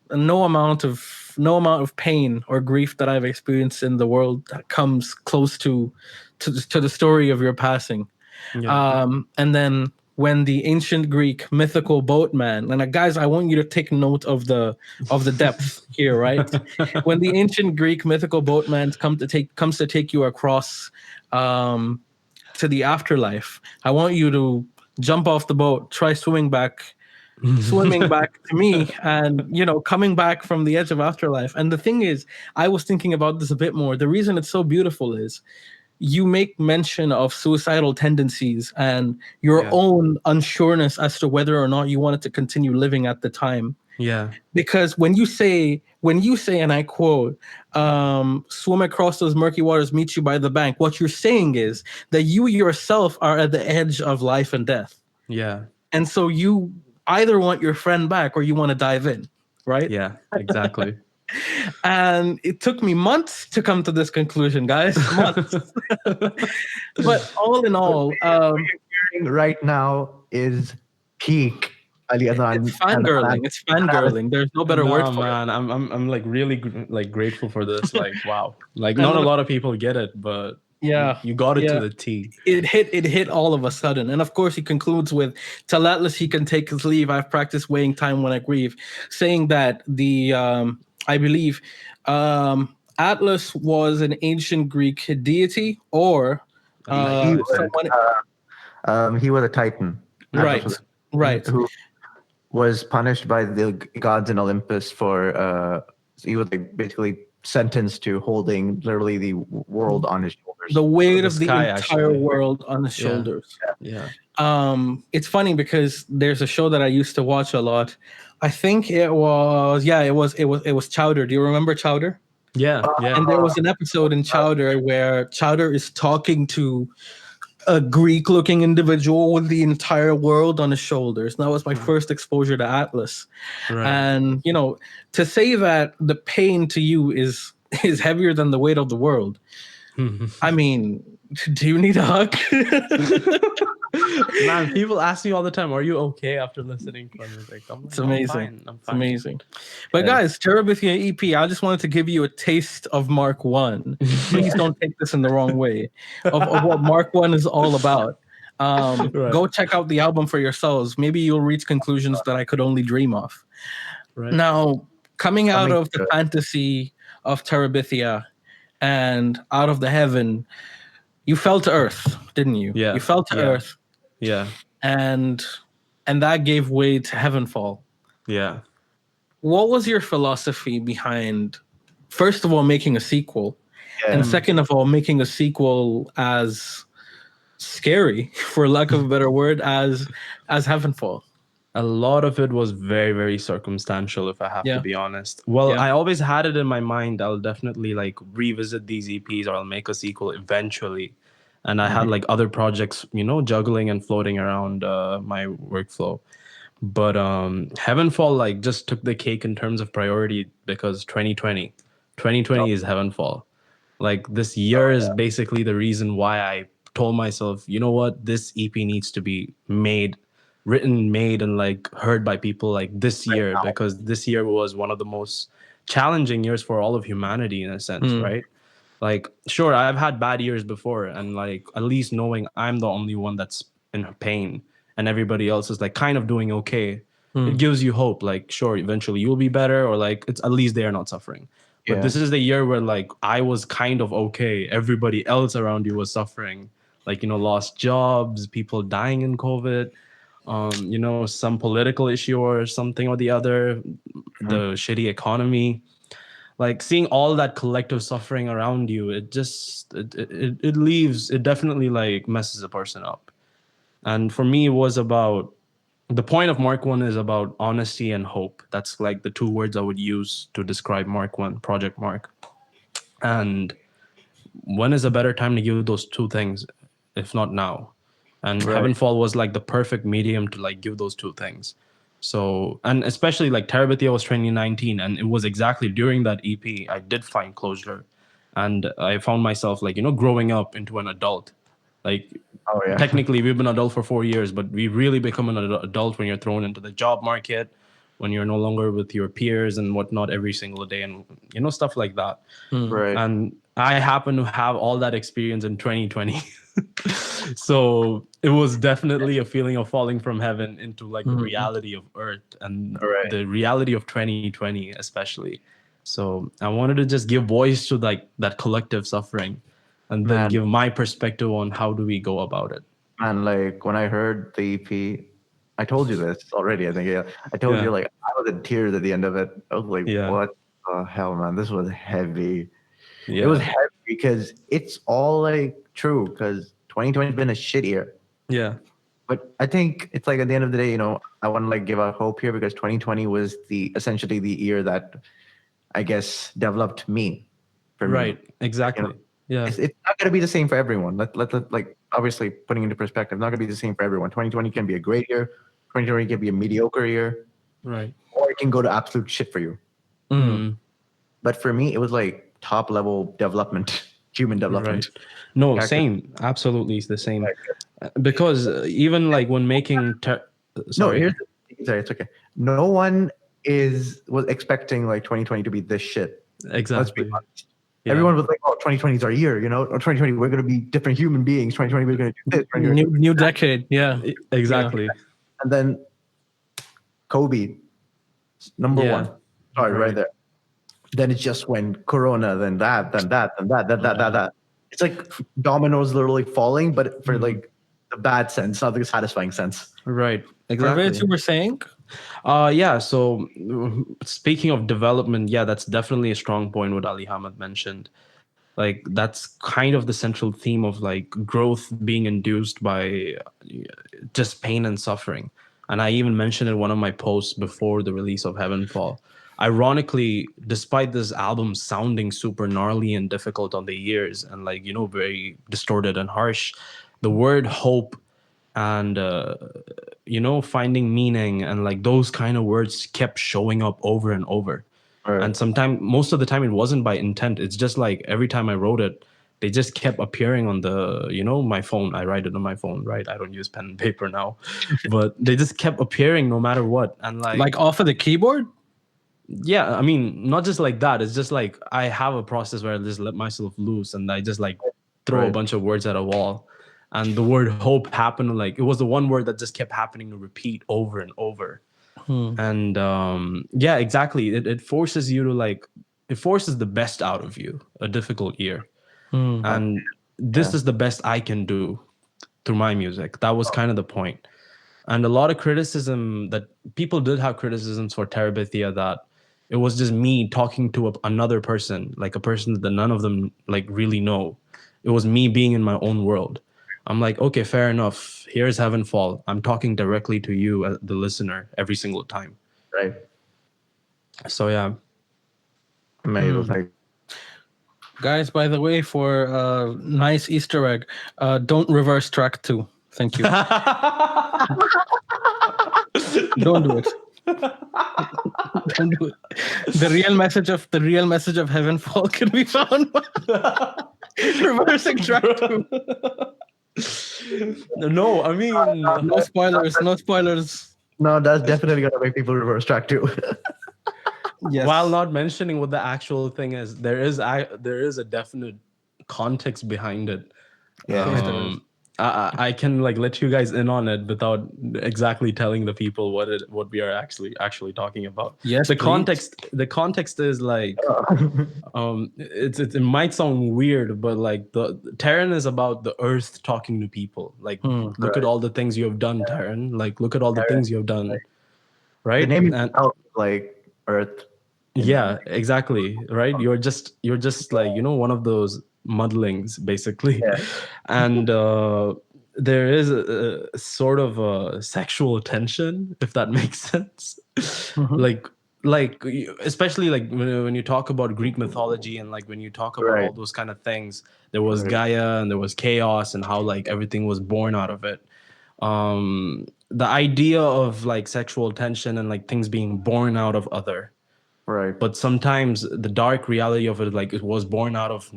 no amount of pain or grief that I've experienced in the world that comes close to the story of your passing. And then when the ancient Greek mythical boatman, and guys, I want you to take note of the depth here, right? When the ancient Greek mythical boatman comes to take you across to the afterlife, I want you to jump off the boat, try swimming back to me, and coming back from the edge of afterlife. And the thing is, I was thinking about this a bit more. The reason it's so beautiful is you make mention of suicidal tendencies and your own unsureness as to whether or not you wanted to continue living at the time. Yeah. Because when you say, and I quote, swim across those murky waters, meet you by the bank, what you're saying is that you yourself are at the edge of life and death. Yeah. And so you either want your friend back or you want to dive in, right? Yeah, exactly. And it took me months to come to this conclusion, guys. Months. But all in all, what you're hearing right now is peak Ali Adhan. It's fangirling. It's fangirling. There's no better word for it. I'm like really grateful for this. Like wow. Like not a lot of people get it, but you got it to the T. It hit all of a sudden. And of course he concludes with, tell Atlas he can take his leave. I've practiced weighing time when I grieve, saying that the I believe Atlas was an ancient Greek deity, or he was a titan. Right. Who was punished by the gods in Olympus for he was basically sentenced to holding literally the world on his shoulders. The weight of the entire world on his shoulders. Yeah. It's funny because there's a show that I used to watch a lot. I think it was Chowder. Do you remember Chowder? Yeah. And there was an episode in Chowder where Chowder is talking to a Greek-looking individual with the entire world on his shoulders. And that was my first exposure to Atlas. Right. And to say that the pain to you is heavier than the weight of the world. I mean, do you need a hug? Man, people ask me all the time, are you okay after listening to music? It's amazing. I'm fine. It's amazing. But guys, Terabithia EP, I just wanted to give you a taste of Mark 1. Please don't take this in the wrong way, of what Mark 1 is all about. Go check out the album for yourselves. Maybe you'll reach conclusions that I could only dream of. Right. Now, coming out of the fantasy of Terabithia and out of the heaven, you fell to earth, didn't you? Yeah. You fell to earth. Yeah. And that gave way to Heavenfall. Yeah. What was your philosophy behind, first of all, making a sequel, and second of all, making a sequel as scary, for lack of a better word, as Heavenfall? A lot of it was very, very circumstantial, if I have to be honest. Well, I always had it in my mind. I'll definitely revisit these EPs, or I'll make a sequel eventually. and I had like other projects, juggling and floating around my workflow. But Heavenfall like just took the cake in terms of priority because 2020 is Heavenfall. Like this year is basically the reason why I told myself, you know what, this EP needs to be written, made, and like heard by people like this year, because this year was one of the most challenging years for all of humanity in a sense, right? Like, sure, I've had bad years before, and like at least knowing I'm the only one that's in pain and everybody else is like kind of doing okay, it gives you hope. Like, sure, eventually you'll be better, or like it's at least they're not suffering. But this is the year where like I was kind of okay. Everybody else around you was suffering, like, lost jobs, people dying in COVID, some political issue or something or the other, the shitty economy. Like seeing all that collective suffering around you, it just it leaves, it definitely like messes a person up. And for me, it was about, the point of Mark 1 is about honesty and hope. That's like the two words I would use to describe Mark 1, Project Mark. And when is a better time to give those two things, if not now? And Heavenfall was like the perfect medium to like give those two things. So, and especially like Terabithia was 2019, and it was exactly during that EP I did find closure, and I found myself like, growing up into an adult. Like, technically we've been adult for 4 years, but we really become an adult when you're thrown into the job market, when you're no longer with your peers and whatnot every single day, and stuff like that. And I happen to have all that experience in 2020. So it was definitely a feeling of falling from heaven into like the reality of earth, and the reality of 2020 especially. So I wanted to just give voice to like that collective suffering, and then give my perspective on how do we go about it. Man, like when I heard the EP, I told you this already, I think. Yeah, I told you, like, I was in tears at the end of it. I was like, what the hell, man? This was heavy. It was heavy because it's all like true, because 2020 has been a shit year. Yeah. But I think it's like at the end of the day, I want to like give out hope here, because 2020 was essentially the year that I guess developed me. Right. Exactly. Yeah. It's not going to be the same for everyone. Let like, obviously putting into perspective, not going to be the same for everyone. 2020 can be a great year. 2020 can be a mediocre year. Right. Or it can go to absolute shit for you. But for me, it was like top level development, human development. Right. No, same. Absolutely, it's the same. Because even like when making sorry, it's okay. No one was expecting like 2020 to be this shit. Exactly. Let's be honest. Yeah. Everyone was like, "Oh, 2020 is our year," or 2020 we're going to be different human beings. 2020 we're going to do this. New decade. Yeah. Exactly. Yeah. And then Kobe, number one. Sorry, right there. Then it's just when Corona, then that. It's like dominoes literally falling, but for like the bad sense, not the satisfying sense. Right. Exactly. Farvez, you were saying? So speaking of development, that's definitely a strong point what Ali Hamid mentioned. Like that's kind of the central theme of like growth being induced by just pain and suffering. And I even mentioned in one of my posts before the release of Heavenfall. Ironically, despite this album sounding super gnarly and difficult on the ears and like, very distorted and harsh, the word hope and, finding meaning and like those kind of words kept showing up over and over. Right. And most of the time it wasn't by intent. It's just like every time I wrote it, they just kept appearing on the, my phone. I write it on my phone, right? I don't use pen and paper now, but they just kept appearing no matter what. And like off of the keyboard? Yeah, I mean, not just like that. It's just like I have a process where I just let myself loose and I just like throw a bunch of words at a wall. And the word hope happened, like it was the one word that just kept happening to repeat over and over. And exactly. It forces you to like, it forces the best out of you, a difficult year. And this is the best I can do through my music. That was kind of the point. And a lot of criticism that people did have criticisms for Terabithia, that it was just me talking to another person, like a person that none of them like really know. It was me being in my own world. I'm like, okay, fair enough. Here's Heavenfall. I'm talking directly to you, the listener, every single time. Right. So yeah. Man, it was like, Guys, by the way, for nice Easter egg, don't reverse track 2. Thank you. Don't do it. Don't do it. The real message of Heavenfall can be found by reversing track 2. No, I mean, No spoilers. No spoilers. No, that's definitely gonna make people reverse track too. Yes. While not mentioning what the actual thing is, there is a definite context behind it. Yeah. I can like let you guys in on it without exactly telling the people what we are actually talking about. Yes, the please. context is like it might sound weird, but like the Terran is about the earth talking to people. Like look at all the things you have done, Terran. Like look at all the things you have done. Right? The name And itself is like Earth. yeah, exactly. Right. You're just like, one of those muddlings basically. Yeah. And there is a sort of a sexual tension, if that makes sense. Like especially like when you talk about Greek mythology and like when you talk about all those kind of things, there was Gaia and there was chaos and how like everything was born out of it. The idea of like sexual tension and like things being born out of other. Right. But sometimes the dark reality of it, like it was born out of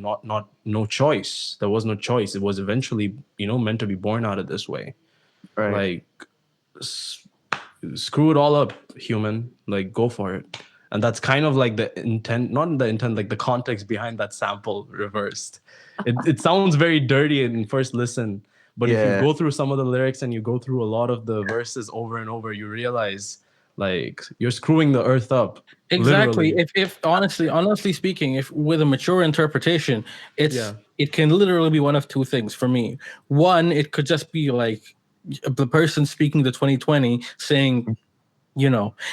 no choice. There was no choice. It was eventually, meant to be born out of this way. Right. Like screw it all up, human. Like go for it. And that's kind of like the intent, not the intent, like the context behind that sample reversed. It sounds very dirty in first listen, but if you go through some of the lyrics and you go through a lot of the verses over and over, you realize like you're screwing the earth up. Exactly. Literally. If honestly speaking, if with a mature interpretation, it can literally be one of two things for me. One, it could just be like the person speaking to 2020 saying,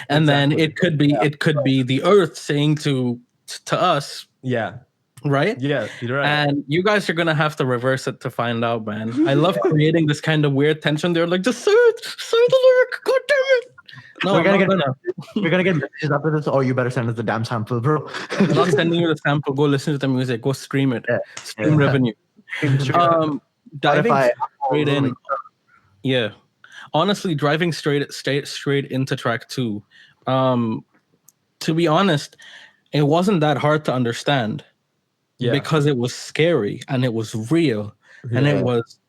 and then it could be the earth saying to us. Yeah. Right? Yeah, you're right. And you guys are gonna have to reverse it to find out, man. I love creating this kind of weird tension. They're like, just say the lyric, god damn it. No, we're gonna get messages after this. Oh, you better send us the damn sample, bro. I'm not sending you the sample. Go listen to the music. Go stream it. Stream revenue. Diving straight in. Yeah, honestly, driving straight into track 2. To be honest, it wasn't that hard to understand because it was scary and it was real and it was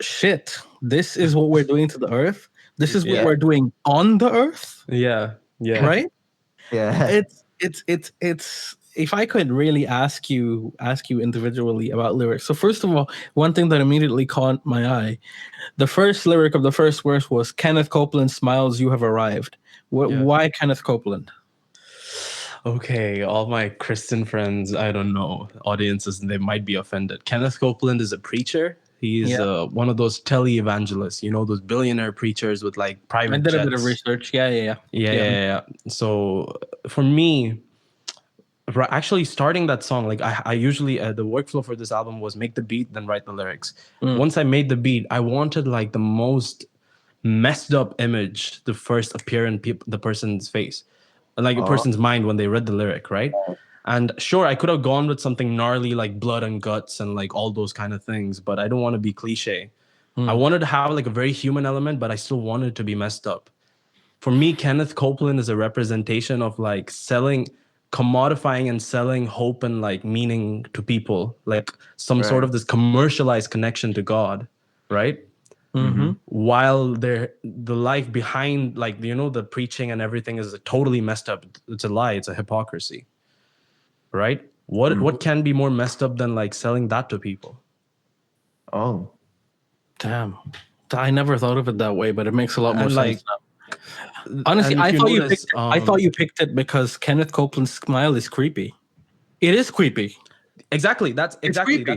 shit. This is what we're doing to the earth. This is what we're doing on the earth. Yeah. Right? Yeah. It's if I could really ask you individually about lyrics. So first of all, one thing that immediately caught my eye, the first lyric of the first verse was Kenneth Copeland smiles, you have arrived. Why Kenneth Copeland? Okay, all my Christian friends, I don't know, audiences, they might be offended. Kenneth Copeland is a preacher. He's one of those tele-evangelists, those billionaire preachers with like private jets. I did a bit of research. Yeah. So for me, actually starting that song, like I usually, the workflow for this album was make the beat, then write the lyrics. Once I made the beat, I wanted like the most messed up image to first appear in the person's face. Like a person's mind when they read the lyric, right? And sure, I could have gone with something gnarly like blood and guts and like all those kind of things, but I don't want to be cliche. I wanted to have like a very human element, but I still wanted it to be messed up. For me, Kenneth Copeland is a representation of like commodifying and selling hope and like meaning to people, like some sort of this commercialized connection to God, right? While the life behind, like, the preaching and everything is totally messed up. It's a lie. It's a hypocrisy, right? What can be more messed up than like selling that to people? Oh, damn! I never thought of it that way, but it makes a lot more sense now. Honestly, I thought you picked it because Kenneth Copeland's smile is creepy. It is creepy. Exactly. That's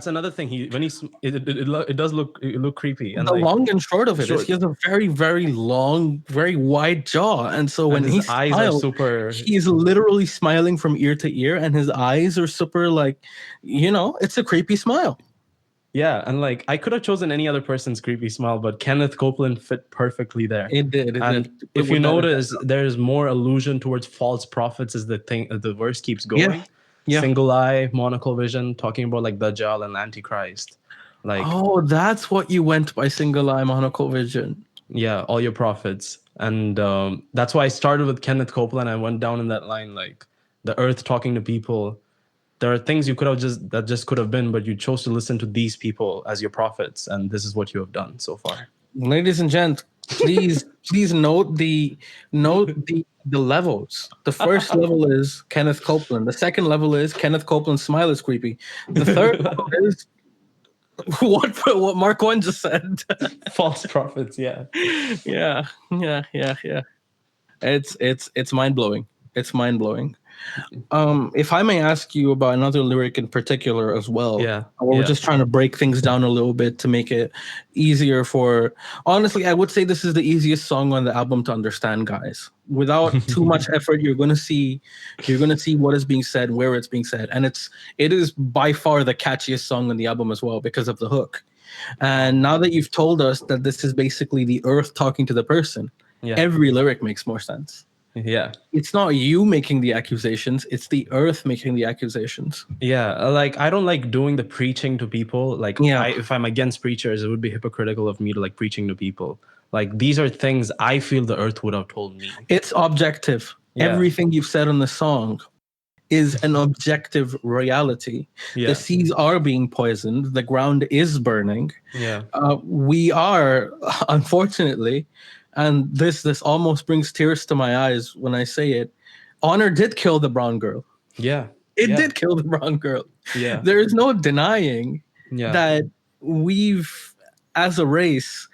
another thing. It does look creepy. And the long and short of it is he has a very, very long, very wide jaw, and so when his eyes are super, he's literally smiling from ear to ear, and his eyes are super like, it's a creepy smile. Yeah, and like I could have chosen any other person's creepy smile, but Kenneth Copeland fit perfectly there. It did. If you notice, there's more allusion towards false prophets as the verse keeps going. Single eye, monocle vision, talking about like Dajjal and Antichrist. Like, oh, that's what you went by, single eye, monocle vision. Yeah, all your prophets. And that's why I started with Kenneth Copeland. I went down in that line, like the earth talking to people. There are things you could have just could have been, but you chose to listen to these people as your prophets, and this is what you have done so far. Ladies and gents, please note the levels. The first level is Kenneth Copeland. The second level is Kenneth Copeland's smile is creepy. The third level is what Mark One just said. False prophets, yeah. Yeah. It's mind blowing. It's mind blowing. If I may ask you about another lyric in particular as well. Yeah. We're just trying to break things down a little bit to make it easier for. Honestly, I would say this is the easiest song on the album to understand, guys. Without too much effort, you're gonna see what is being said, where it's being said, and it is by far the catchiest song on the album as well because of the hook. And now that you've told us that this is basically the earth talking to the person, every lyric makes more sense. Yeah. It's not you making the accusations, it's the earth making the accusations. Yeah, like I don't like doing the preaching to people. Like if I'm against preachers, it would be hypocritical of me to like preaching to people. Like these are things I feel the earth would have told me. It's objective. Everything you've said on the song is an objective reality. The seas are being poisoned, the ground is burning. We are, unfortunately, and this almost brings tears to my eyes when I say it, honor did kill the brown girl. It did kill the brown girl. There is no denying that as a race,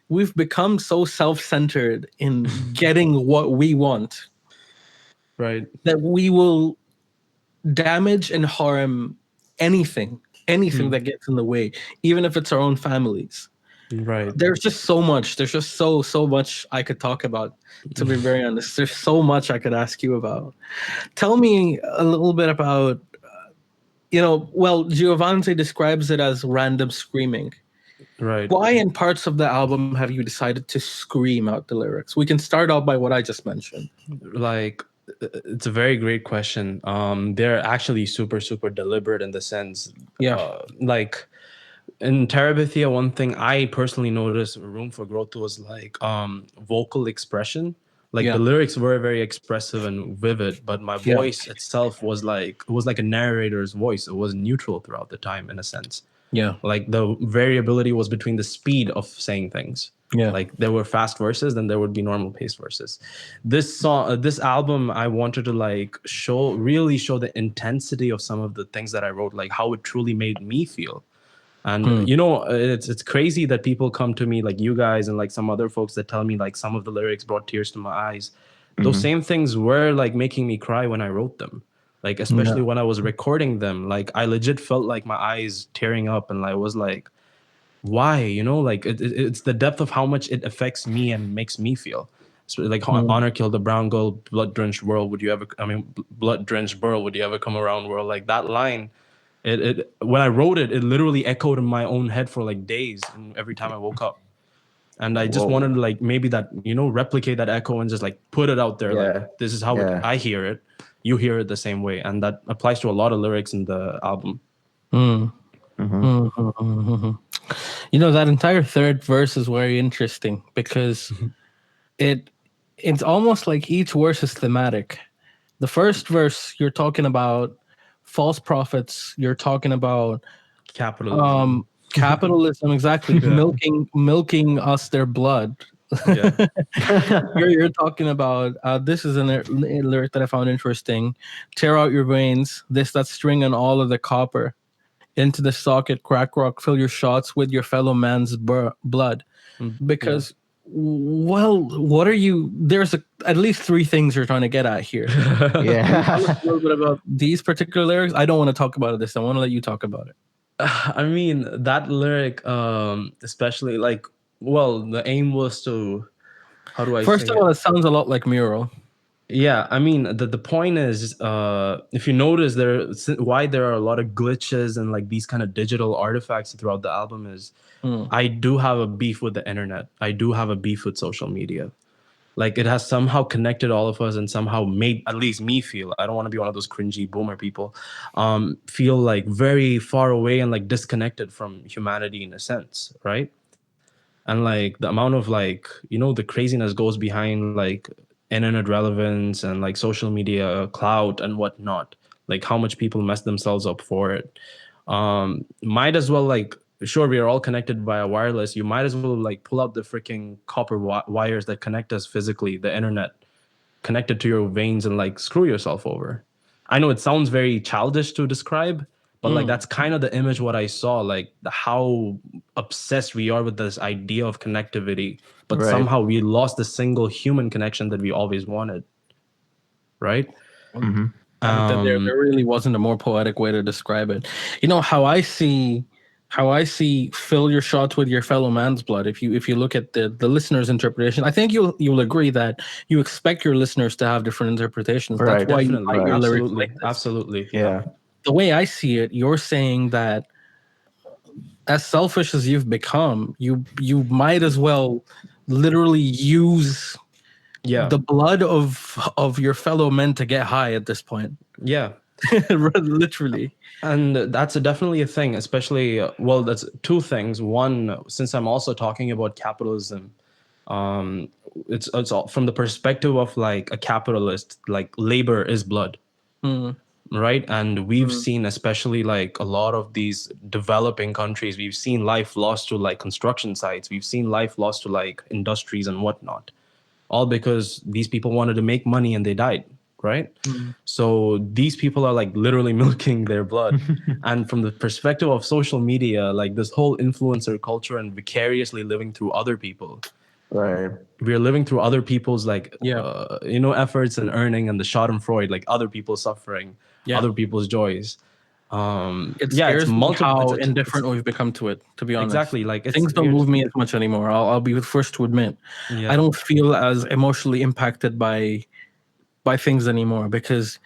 we've become so self-centered in getting what we want, right, that we will damage and harm anything that gets in the way, even if it's our own families. Right. There's just so much. There's just so much I could talk about, to be very honest. There's so much I could ask you about. Tell me a little bit about, Giovanni describes it as random screaming. Right. Why in parts of the album have you decided to scream out the lyrics? We can start out by what I just mentioned. Like, it's a very great question. They're actually super, super deliberate in the sense. Like, in Terabithia, one thing I personally noticed room for growth was like vocal expression. Like the lyrics were very expressive and vivid, but my voice itself was like a narrator's voice. It was neutral throughout the time, in a sense. Like the variability was between the speed of saying things. Like there were fast verses, then there would be normal paced verses. This album, I wanted to like really show the intensity of some of the things that I wrote, like how it truly made me feel. And it's crazy that people come to me, like you guys and like some other folks, that tell me like some of the lyrics brought tears to my eyes. Those same things were like making me cry when I wrote them, like especially when I was recording them. Like I legit felt like my eyes tearing up, and I was like, why? Like it's the depth of how much it affects me and makes me feel. So like honor killed the brown girl, blood drenched world, blood drenched burl, would you ever come around world? Like that line, it when I wrote it, it literally echoed in my own head for like days, and every time I woke up. And I just wanted to like maybe that, replicate that echo and just like put it out there. Like this is how I hear it. You hear it the same way. And that applies to a lot of lyrics in the album. That entire third verse is very interesting because it's almost like each verse is thematic. The first verse, you're talking about false prophets. You're talking about capitalism. Capitalism, exactly. milking us their blood. You're talking about this is a lyric that I found interesting. Tear out your veins, that string and all of the copper into the socket, crack rock, fill your shots with your fellow man's blood. Because what are you? There's at least three things you're trying to get at here. A little bit about these particular lyrics. I don't want to talk about this. I want to let you talk about it. I mean, that lyric, especially like, the aim was to, how do I First of all, it sounds a lot like Mural. Yeah, I mean, the point is, if you notice, why there are a lot of glitches and like these kind of digital artifacts throughout the album is, I do have a beef with the internet. I do have a beef with social media. like it has somehow connected all of us and somehow made at least me feel, I don't want to be one of those cringy boomer people, feel like very far away and like disconnected from humanity in a sense, right? And like the amount of like, the craziness goes behind like internet relevance and like social media clout and whatnot, like how much people mess themselves up for it. Might as well, like, sure, we are all connected via wireless, you might as well like pull out the freaking copper wires that connect us physically, the internet, connect it to your veins and like screw yourself over. I know it sounds very childish to describe, but like that's kind of the image what I saw, like how obsessed we are with this idea of connectivity, but somehow we lost the single human connection that we always wanted, right? There really wasn't a more poetic way to describe it. How I see fill your shots with your fellow man's blood. If you look at the listener's interpretation, I think you'll agree that you expect your listeners to have different interpretations. Right, That's why you definitely, write your lyrics absolutely, like this. absolutely. Yeah. The way I see it, you're saying that as selfish as you've become, you might as well literally use the blood of your fellow men to get high at this point. Yeah. Literally. And that's definitely a thing, especially, well, that's two things. One, since I'm also talking about capitalism, it's all from the perspective of like a capitalist, like labor is blood. Right. And we've seen, especially like a lot of these developing countries, we've seen life lost to like construction sites. We've seen life lost to like industries and whatnot, all because these people wanted to make money and they died. Right. So these people are like literally milking their blood. And from the perspective of social media, like this whole influencer culture and vicariously living through other people. Right. We're living through other people's like, efforts and earning, and the Schadenfreude, like other people's suffering, other people's joys. It scares me how indifferent we've become to it, to be honest. Exactly. Like things don't move me as much anymore. I'll be the first to admit. I don't feel as emotionally impacted by things anymore, because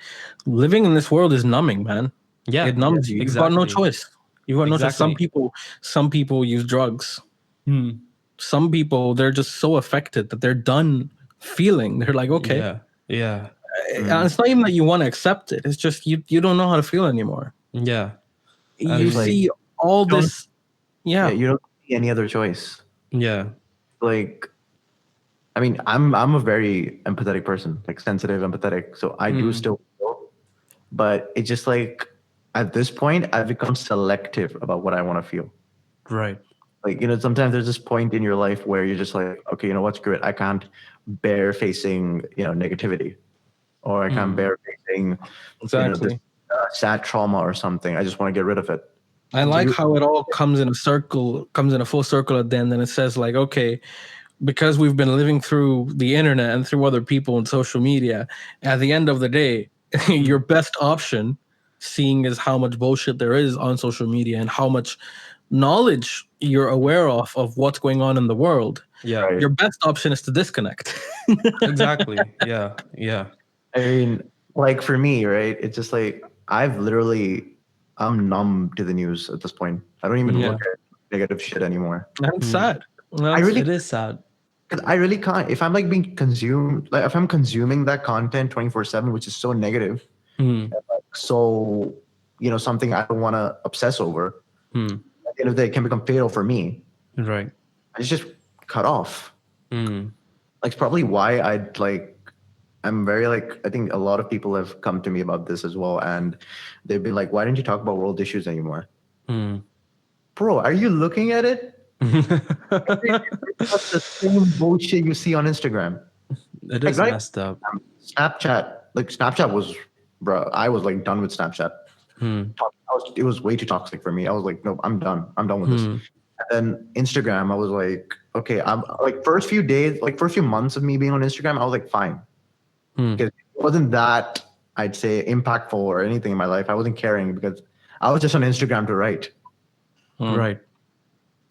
living in this world is numbing, man. Yeah, it numbs you. You've got no choice. You've got no choice. Some people use drugs. Some people, they're just so affected that they're done feeling. They're like, okay. Yeah. And it's not even that you want to accept it. It's just you don't know how to feel anymore. Yeah. You see all this. Yeah, you don't see any other choice. Yeah. Like, I mean, I'm a very empathetic person, like sensitive, empathetic. So I do still feel, but it's just like at this point, I've become selective about what I want to feel. Right. Like, sometimes there's this point in your life where you're just like, okay, you know what, screw it. I can't bear facing, negativity, or I can't bear facing this, sad trauma or something. I just want to get rid of it. I like how it all comes in a full circle at the end, and it says like, okay, because we've been living through the internet and through other people and social media, at the end of the day, your best option, seeing as how much bullshit there is on social media and how much knowledge you're aware of what's going on in the world, your best option is to disconnect. Exactly. Yeah. I mean, like for me, right, it's just like I'm numb to the news at this point. I don't even look at negative shit anymore. That's sad. It is sad. I really can't. If I'm like being consumed, like if I'm consuming that content 24/7, which is so negative, so something I don't want to obsess over. At the end of the day, it can become fatal for me. Right. I just cut off. Like, it's probably why I'm very like, I think a lot of people have come to me about this as well, and they've been like, why don't you talk about world issues anymore? Bro, are you looking at it? It's the same bullshit you see on Instagram. It is messed up. Snapchat was, bro, I was like done with Snapchat. It was way too toxic for me. I was like, no, I'm done with this. And then Instagram, I was like, okay, I'm like first few months of me being on Instagram, I was like, fine. Because it wasn't that, I'd say, impactful or anything in my life. I wasn't caring because I was just on Instagram to write. Right.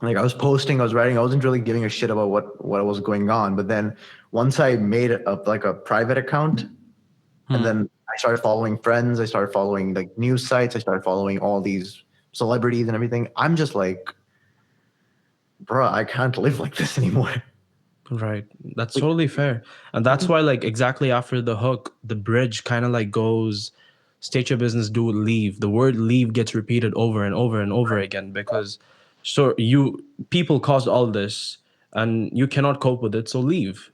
Like I was posting, I was writing, I wasn't really giving a shit about what was going on. But then once I made a private account, and then I started following friends, I started following like news sites, I started following all these celebrities and everything. I'm just like, bro, I can't live like this anymore. Right. That's totally fair. And that's why, like, exactly after the hook, the bridge kind of like goes, state your business, do it, leave. The word leave gets repeated over and over and over again because people caused all this and you cannot cope with it, so leave.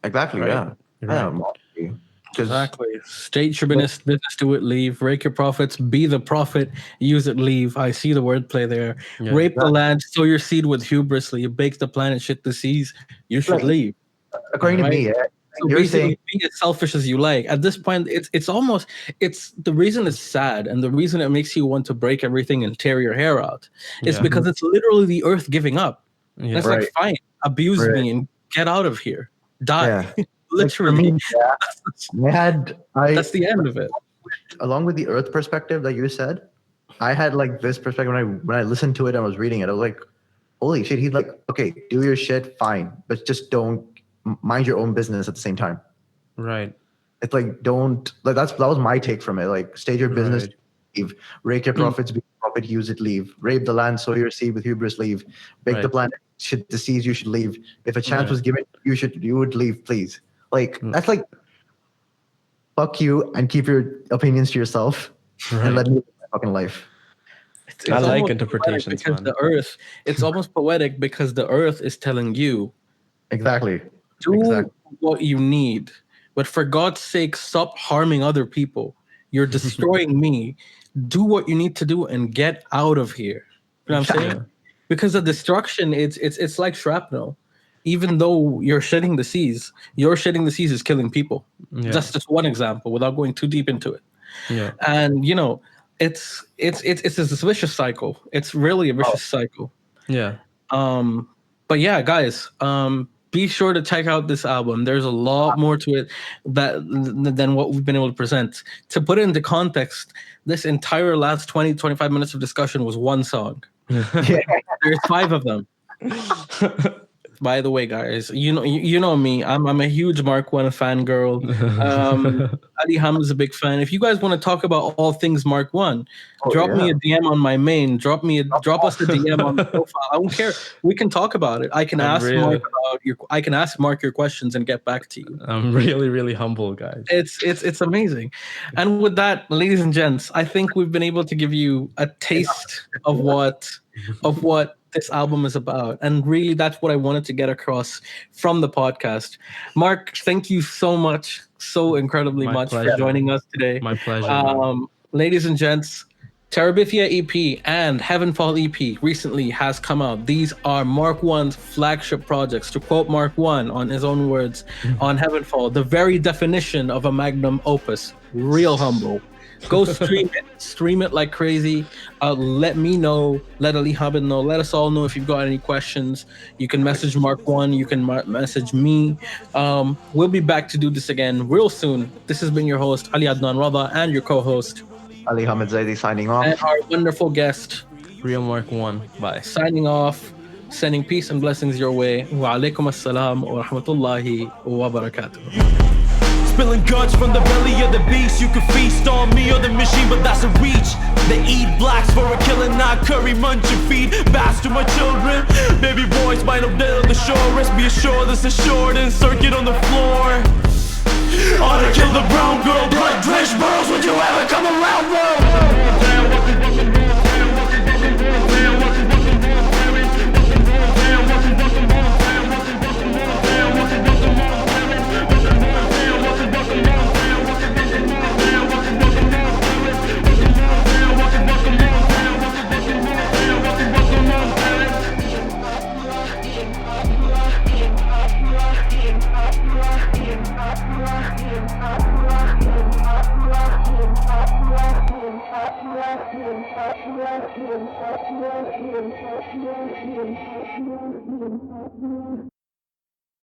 Exactly. Right. Yeah. Right. Exactly. State your business, do it, leave. Rake your profits, be the prophet, use it, leave. I see the wordplay there. Yeah. Rape the land, sow your seed with hubrisly. You bake the planet, shit the seas. You should leave. According to Right? me, So you're basically, saying be as selfish as you like. At this point, it's the reason it's sad and the reason it makes you want to break everything and tear your hair out is Yeah. because it's literally the earth giving up. And Yeah. it's like, fine, abuse me and get out of here. Die. Yeah. Literally. That's the end of it. Along with the earth perspective that you said, I had like this perspective when I listened to it and I was reading it. I was like, holy shit. He's like, okay, do your shit, fine, but just don't mind your own business at the same time. Right. It's like, don't, like, that was my take from it. Like, stage your business, leave. Rake your profits, be a profit, use it, leave. Rape the land, sow your seed with hubris, leave. Bake the planet, shit the seas, you should leave. If a chance was given, you would leave, please. Like, that's like, fuck you and keep your opinions to yourself and let me live my fucking life. It's I like interpretations, because man. the earth, it's almost poetic because the earth is telling you, Exactly. do what you need, but for God's sake, stop harming other people. You're destroying me. Do what you need to do and get out of here. You know what I'm saying? Because the destruction, it's like shrapnel. Even though you're shedding the seas is killing people. Yeah. That's just one example without going too deep into it. Yeah. And it's a vicious cycle. It's really a vicious cycle. Yeah. But yeah, guys, be sure to check out this album. There's a lot more to it than what we've been able to present. To put it into context, this entire last 20-25 minutes of discussion was one song. There's 5 of them. By the way, guys, you know me. I'm a huge Mark 1 fangirl. Ali Ham's a big fan. If you guys want to talk about all things Mark 1, drop me a DM on my main. Drop us a DM on the profile. I don't care. We can talk about it. I can ask Mark your questions and get back to you. I'm really, really humble, guys. It's amazing. And with that, ladies and gents, I think we've been able to give you a taste of what this album is about, and really that's what I wanted to get across from the podcast. Mark, thank you so much, so incredibly much for joining us today. My pleasure. Ladies and gents, Terabithia EP and Heavenfall EP recently has come out. These are Mark 1's flagship projects. To quote Mark 1 on his own words on Heavenfall, the very definition of a magnum opus. Real humble. Go stream it like crazy. Let me know, let Ali Habib know, let us all know if you've got any questions. You can message Mark 1, you can message me. We'll be back to do this again real soon. This has been your host, Ali Adnan Rada, and your co-host, Ali Hamid Zaidi, signing off. And our wonderful guest, Real Mark 1. Bye. Signing off, sending peace and blessings your way. Wa alaikum assalam wa rahmatullahi wa barakatuh. Spilling guts from the belly of the beast. You can feast on me or the machine, but that's a reach. They eat blacks for a killer, not curry, munch and feed bass to my children. Baby boys might have dead on the shore. Rest be assured this is short and circuit on the floor. Ought to kill the brown girl, blood drenched burrows. Would you ever come around, world?